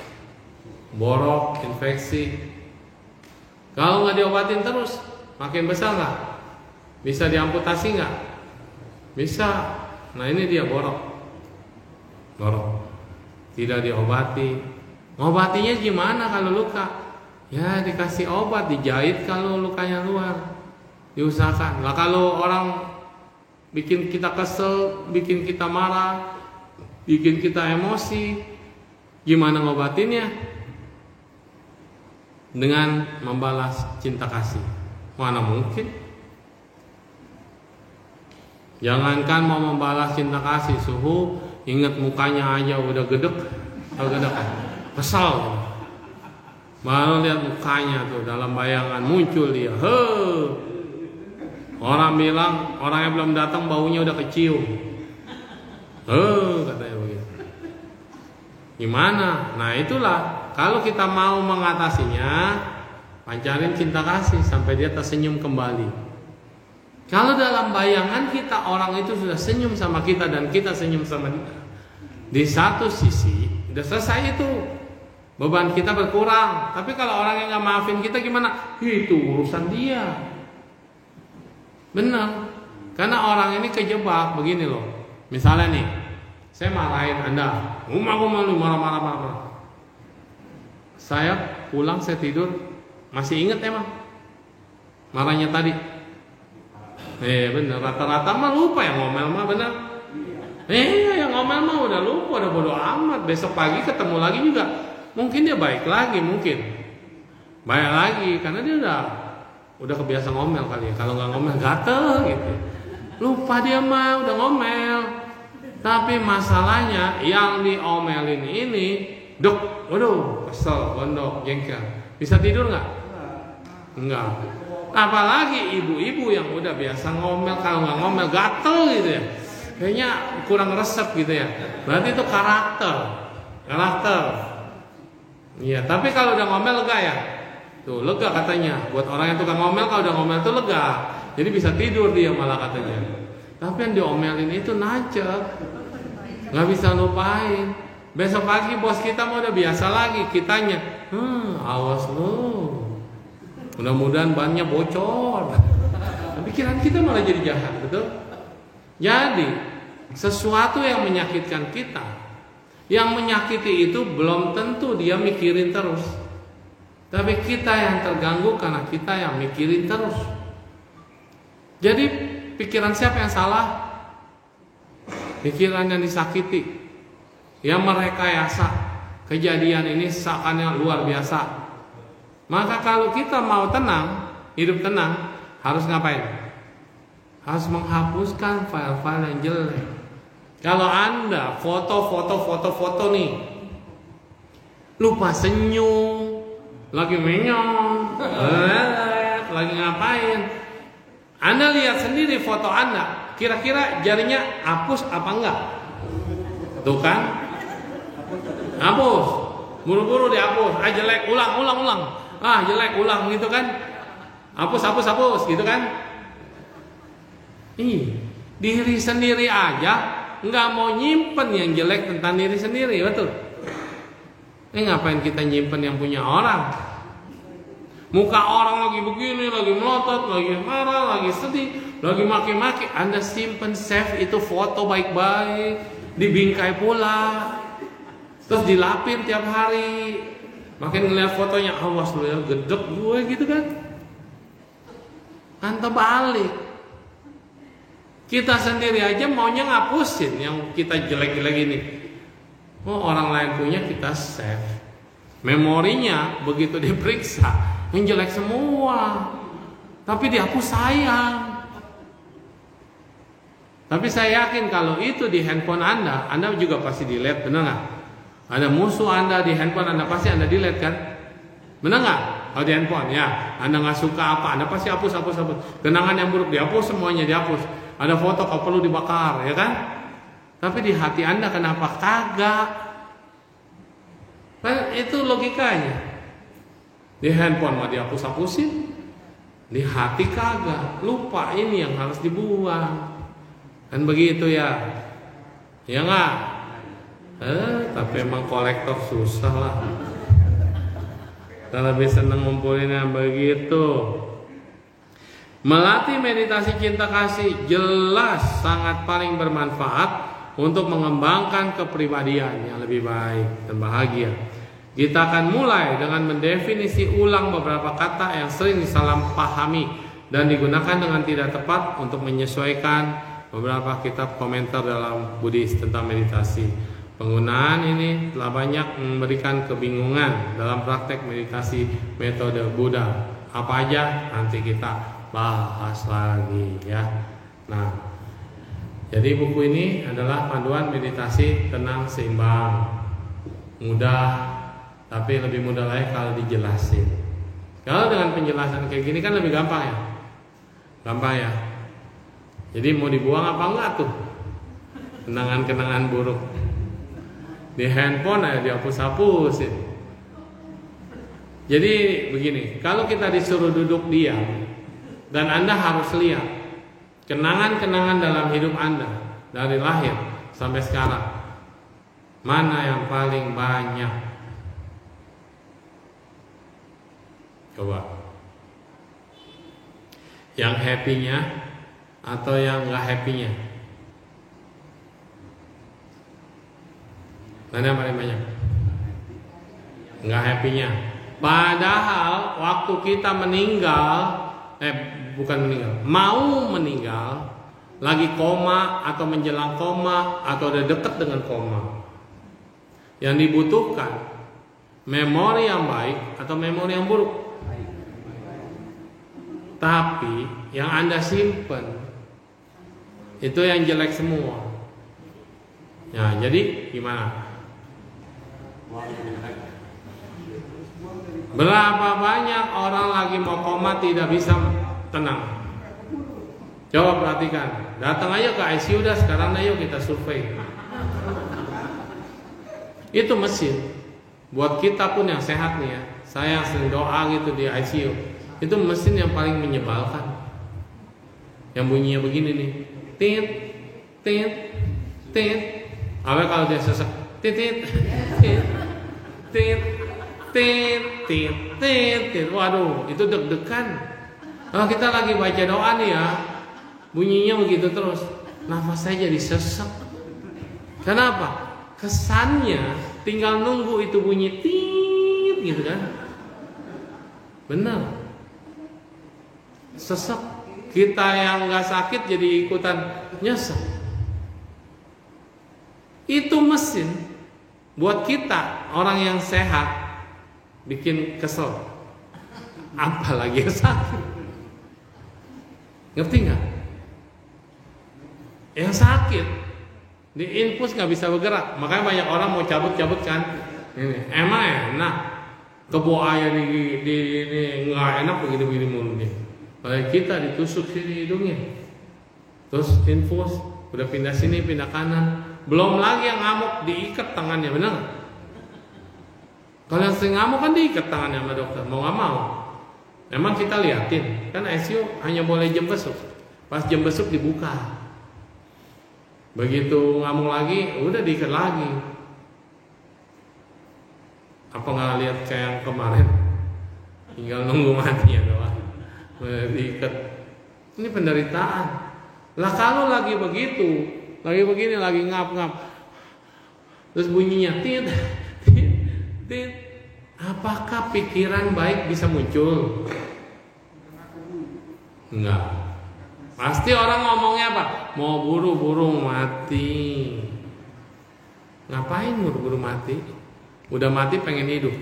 Borok, infeksi. Kalau nggak diobatin terus, makin besar nggak? Bisa diamputasi nggak? Bisa. Nah ini dia borok. Tidak diobati. Ngobatinya gimana kalau luka? Ya dikasih obat, dijahit kalau lukanya luar. Diusahakan. Lah kalau orang bikin kita kesel, bikin kita marah, bikin kita emosi, gimana ngobatinnya? Dengan membalas cinta kasih. Mana mungkin? Jangankan mau membalas cinta kasih, suhu ingat mukanya aja udah gedek, kesal. Baru lihat mukanya tuh dalam bayangan muncul dia. Orang bilang orang yang belum datang baunya udah kecium. Katanya begitu. Gimana? Nah itulah kalau kita mau mengatasinya, pancarin cinta kasih sampai dia tersenyum kembali. Kalau dalam bayangan kita orang itu sudah senyum sama kita dan kita senyum sama dia, di satu sisi udah selesai itu, beban kita berkurang. Tapi kalau orang yang nggak maafin kita gimana? Itu urusan dia. Benar. Karena orang ini kejebak begini loh. Misalnya nih, saya marahin Anda, aku marah. Saya pulang, saya tidur, masih ingat emang marahnya tadi. Bener, rata-rata mah lupa, yang ngomel mah bener. Yang ngomel mah udah lupa, udah bodo amat. Besok pagi ketemu lagi juga, mungkin dia baik lagi, karena dia udah kebiasa ngomel kali ya. Kalau nggak ngomel gatel gitu. Lupa dia mah udah ngomel. Tapi masalahnya yang diomelin ini, waduh, kesel, gondok, jengkel. Bisa tidur nggak? Enggak. Apalagi ibu-ibu yang udah biasa ngomel, kalau nggak ngomel gatel gitu ya, kayaknya kurang resep gitu ya. Berarti itu karakter. Iya, tapi kalau udah ngomel lega ya, tuh lega katanya. Buat orang yang tukang ngomel, kalau udah ngomel tuh lega, jadi bisa tidur dia malah katanya. Tapi yang diomelin itu nancep, nggak bisa lupain. Besok pagi bos kita mau udah biasa lagi, kitanya, awas lu. Mudah-mudahan bannya bocor. Pikiran kita malah jadi jahat, betul? Jadi sesuatu yang menyakitkan kita, yang menyakiti itu belum tentu dia mikirin terus. Tapi kita yang terganggu karena kita yang mikirin terus. Jadi pikiran siapa yang salah? Pikiran yang disakiti, yang merekayasa kejadian ini seakan luar biasa. Maka kalau kita mau tenang, hidup tenang, harus ngapain? Harus menghapuskan file-file yang jelek. Kalau Anda foto nih, lupa senyum, lagi menyong, lagi ngapain? Anda lihat sendiri foto Anda, kira-kira jarinya hapus apa enggak? Tuh kan? Hapus, buru-buru dihapus, jelek, ulang. Jelek, ulang gitu kan. Hapus gitu kan. Diri sendiri aja nggak mau nyimpen yang jelek tentang diri sendiri, betul? Ngapain kita nyimpen yang punya orang? Muka orang lagi begini, lagi melotot, lagi marah, lagi sedih, lagi maki-maki, Anda simpen, save itu foto baik-baik, dibingkai pula, terus dilapin tiap hari. Makin ngeliat fotonya, awas lu ya, gedek gue gitu kan. Kan terbalik. Kita sendiri aja maunya ngapusin yang kita jelek-jelek ini. Oh, orang lain punya kita save. Memorinya begitu diperiksa yang jelek semua, tapi dihapus sayang. Tapi saya yakin kalau itu di handphone Anda juga pasti delete, benar nggak? Ada musuh Anda di handphone Anda, pasti Anda delete kan? Benar nggak? Kalau di handphone ya, Anda nggak suka apa, Anda pasti hapus. Kenangan yang buruk dihapus, semuanya dihapus. Ada foto kalau perlu dibakar, ya kan? Tapi di hati Anda kenapa kagak? Kan itu logikanya. Di handphone mau dihapus-hapusin, di hati kagak. Lupa ini yang harus dibuang. Kan begitu ya. Ya nggak? Tapi emang kolektor susah lah. Kita lebih senang ngumpulin yang begitu. Melatih meditasi cinta kasih jelas sangat paling bermanfaat untuk mengembangkan kepribadian yang lebih baik dan bahagia. Kita akan mulai dengan mendefinisi ulang beberapa kata yang sering disalahpahami dan digunakan dengan tidak tepat untuk menyesuaikan beberapa kitab komentar dalam Buddhis tentang meditasi. Penggunaan ini telah banyak memberikan kebingungan dalam praktek meditasi metode Buddha. Apa aja nanti kita bahas lagi ya. Nah, jadi buku ini adalah panduan meditasi tenang seimbang. Mudah, tapi lebih mudah lagi kalau dijelasin. Kalau dengan penjelasan kayak gini kan lebih gampang ya. Gampang ya. Jadi mau dibuang apa enggak tuh kenangan-kenangan buruk. Di handphone aja dihapus-hapusin. Jadi begini, kalau kita disuruh duduk diam dan Anda harus lihat kenangan-kenangan dalam hidup Anda dari lahir sampai sekarang, mana yang paling banyak? Coba. Yang happy-nya atau yang gak happy-nya? Mana yang paling banyak? Gak happy-nya. Padahal waktu kita mau meninggal, lagi koma atau menjelang koma atau udah dekat dengan koma, yang dibutuhkan memori yang baik atau memori yang buruk. Tapi yang Anda simpen itu yang jelek semua. Nah, jadi gimana? Berapa banyak orang lagi mau koma tidak bisa tenang? Coba perhatikan. Datang aja ke ICU dah sekarang, ayo kita survei. Itu mesin. Buat kita pun yang sehat nih ya, saya sering doa gitu di ICU. Itu mesin yang paling menyebalkan. Yang bunyinya begini nih. Tit, tit, tit. Apa kalau dia sesek? Tit, tit, tit, tit, tit, tit, tit, tit. Waduh, itu deg-degan. Kalau kita lagi baca doa nih ya, bunyinya begitu terus, nafas saya jadi sesek. Kenapa? Kesannya tinggal nunggu itu bunyi tit gitu kan. Benar. Sesek. Kita yang nggak sakit jadi ikutan nyesek. Itu mesin buat kita orang yang sehat bikin kesel. Apalagi yang sakit. Ngerti nggak? Yang sakit di infus nggak bisa bergerak, makanya banyak orang mau cabut-cabut kan. Ini emang enak, kebo ayah di nggak enak begini-begini mulutnya. Kayak kita ditusuk sini hidungnya, terus infus udah pindah sini pindah kanan, belum lagi yang ngamuk diikat tangannya, benar? Kalau yang sering ngamuk kan diikat tangannya sama dokter, mau nggak mau. Emang kita liatin, kan ICU hanya boleh jam besuk, pas jam besuk dibuka. Begitu ngamuk lagi, udah diikat lagi. Apa nggak lihat kayak yang kemarin? Tinggal nunggu matinya doang. Diikat. Ini penderitaan. Lah kalau lagi begitu, lagi begini, lagi ngap-ngap, terus bunyinya tit, tit, tit. Apakah pikiran baik bisa muncul? Enggak. Pasti orang ngomongnya apa? Mau buru-buru mati. Ngapain buru-buru mati? Udah mati pengen hidup.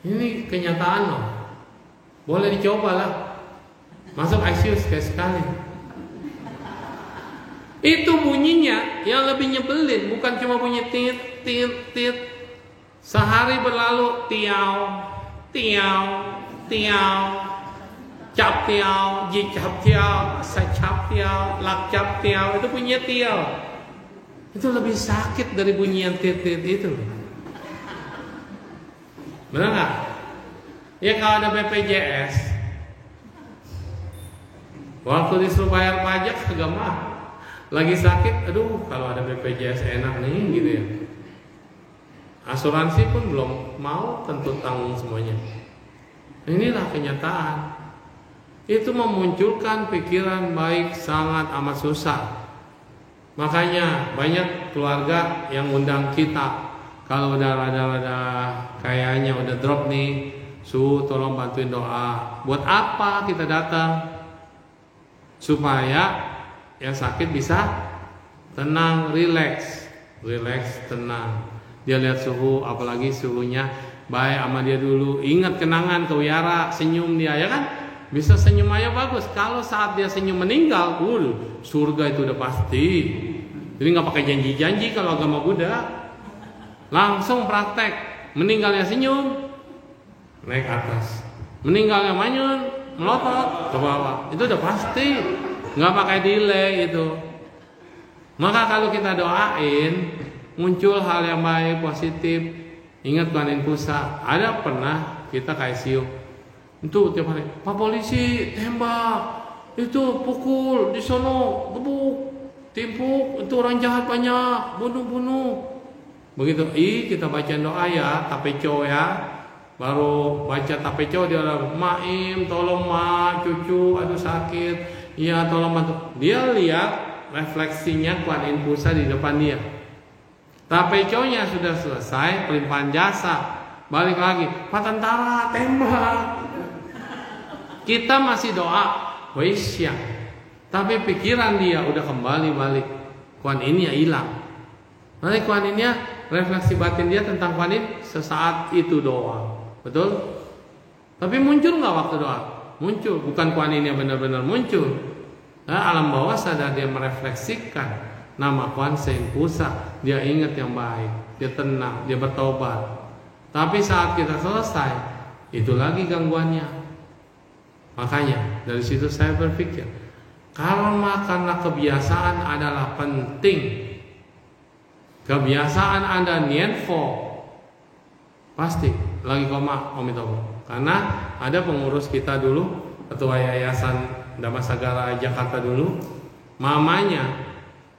Ini kenyataan loh. Boleh dicoba lah. Masuk ICU sekali-sekali. Itu bunyinya yang lebih nyebelin, bukan cuma bunyi tit tit tit. Sehari berlalu tiau tiau tiau, cap tiau, ji cap tiau, sa cap tiau, lak cap tiau, itu bunyinya tiau. Itu lebih sakit dari bunyi yang tit tit itu. Benar nggak? Ya kalau ada BPJS, waktu disuruh bayar pajak agak mah. Lagi sakit, aduh kalau ada BPJS enak nih gitu ya. Asuransi pun belum mau tentu tanggung semuanya. Inilah kenyataan. Itu memunculkan pikiran baik sangat amat susah. Makanya banyak keluarga yang undang kita. Kalau udah rada-rada kayaknya udah drop nih, tolong bantuin doa. Buat apa kita datang? Supaya yang sakit bisa tenang, relax, tenang. Dia lihat suhu, apalagi suhunya baik sama dia dulu. Ingat kenangan ke Wiyara, senyum dia ya kan? Bisa senyum aja bagus. Kalau saat dia senyum meninggal, surga itu udah pasti. Jadi nggak pakai janji-janji kalau agama Buddha. Langsung praktek. Meninggalnya senyum, naik atas. Meninggalnya manyun, melotot ke bawah. Itu udah pasti. Nggak pakai delay itu. Maka kalau kita doain, muncul hal yang baik, positif. Ingat Tuhan Pusa. Ada pernah kita ke ICU. Itu tiap hari, Pak polisi tembak, itu pukul di sono, gebuk, timpuk, itu orang jahat banyak, bunuh. Begitu, kita baca doa ya, tapeco ya. Baru baca tapeco dia bilang, Maim, tolong ma, cucu, aduh sakit. Iya tolong bantu. Dia lihat refleksinya Tuhan Pusa di depan dia. Tapeconya sudah selesai, pelimpahan jasa. Balik lagi, Pak tentara tembak. Kita masih doa, Waisya. Tapi pikiran dia udah kembali balik. Kuan ini ya hilang. Nanti kuan ini ya, refleksi batin dia tentang kuan ini sesaat itu doa. Betul? Tapi muncul nggak waktu doa? Muncul. Bukan kuan ini yang benar-benar muncul. Nah, alam bawah sadar dia merefleksikan nama Kuan Sein Pusa. Dia ingat yang baik. Dia tenang. Dia bertobat. Tapi saat kita selesai, itu lagi gangguannya. Makanya dari situ saya berpikir, karma karena kebiasaan adalah penting. Kebiasaan Anda nienfo, pasti lagi koma omitobo. Karena ada pengurus kita dulu, ketua yayasan Damasagara Jakarta dulu, mamanya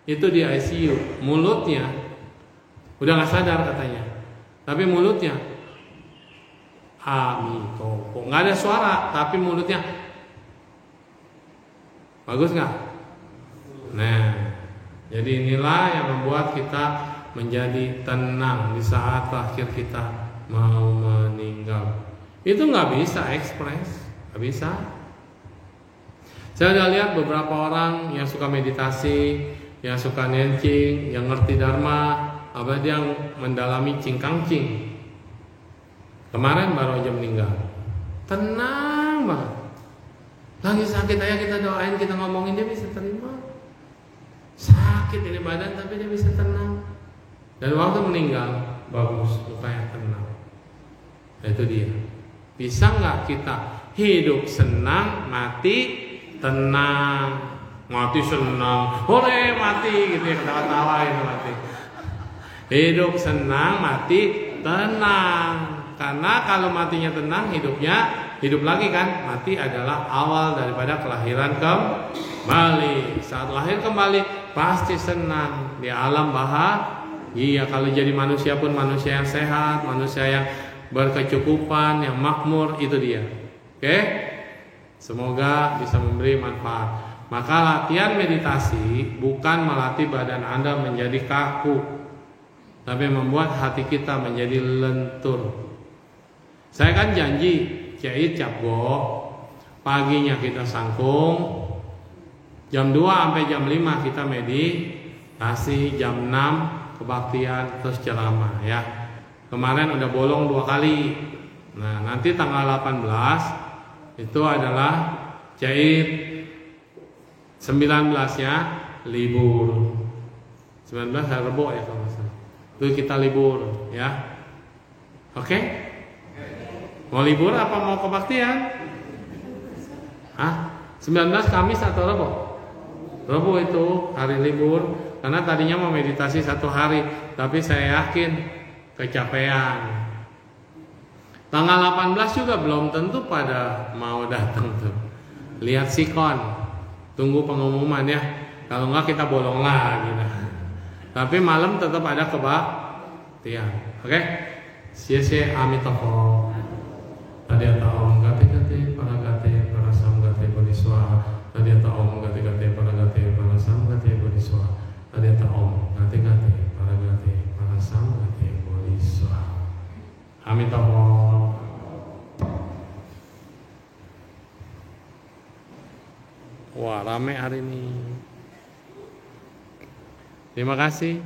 itu di ICU, mulutnya udah nggak sadar katanya, tapi mulutnya Amitopo, nggak ada suara, tapi mulutnya bagus nggak? Nah, jadi inilah yang membuat kita menjadi tenang di saat akhir kita mau meninggal. Itu nggak bisa ekspres, nggak bisa. Saya udah lihat beberapa orang yang suka meditasi, yang suka nencing, yang ngerti dharma, apa dia yang mendalami cingkangcing. Kemarin baru aja meninggal. Tenang banget. Lagi sakit aja kita doain, kita ngomongin dia bisa terima. Sakit ini badan tapi dia bisa tenang. Dan waktu meninggal bagus, mukanya tenang. Nah, itu dia. Bisa nggak kita hidup senang, mati tenang, mati senang, boleh mati gitu ya, ketawa-tawa itu mati. Hidup senang, mati tenang. Karena kalau matinya tenang, hidupnya hidup lagi kan. Mati adalah awal daripada kelahiran kembali. Saat lahir kembali pasti senang di alam bahagia. Kalau jadi manusia pun manusia yang sehat, manusia yang berkecukupan, yang makmur, itu dia. Oke? Semoga bisa memberi manfaat. Maka latihan meditasi bukan melatih badan Anda menjadi kaku, tapi membuat hati kita menjadi lentur. Saya kan janji, Kiai Capgo, paginya kita sangkung, Jam 2 sampai jam 5 kita meditasi, jam 6 kebaktian, terus ceramah ya. Kemarin udah bolong 2 kali. Nah, nanti tanggal 18 itu adalah jahit, 19-nya libur. 19 hari Rebo ya kalau nggak salah. Itu kita libur ya. Oke? Mau libur apa mau kebaktian? Hah? 19 Kamis atau Rebo? Rebo itu hari libur. Karena tadinya mau meditasi 1 hari, tapi saya yakin kecapean. Tanggal 18 juga belum tentu pada mau datang tuh. Lihat sikon. Tunggu pengumuman ya. Kalau enggak kita bolong lagi nah. Tapi malam tetap ada kebaktian. Oke? Sia-sia amitofo. Tadiata om gati-gati paragati parasam gati bodhiswa. Tadiata om gati-gati paragati parasam gati bodhiswa. Tadiata om gati-gati paragati parasam gati bodhiswa. Amitofo. Wah, rame hari ini. Terima kasih.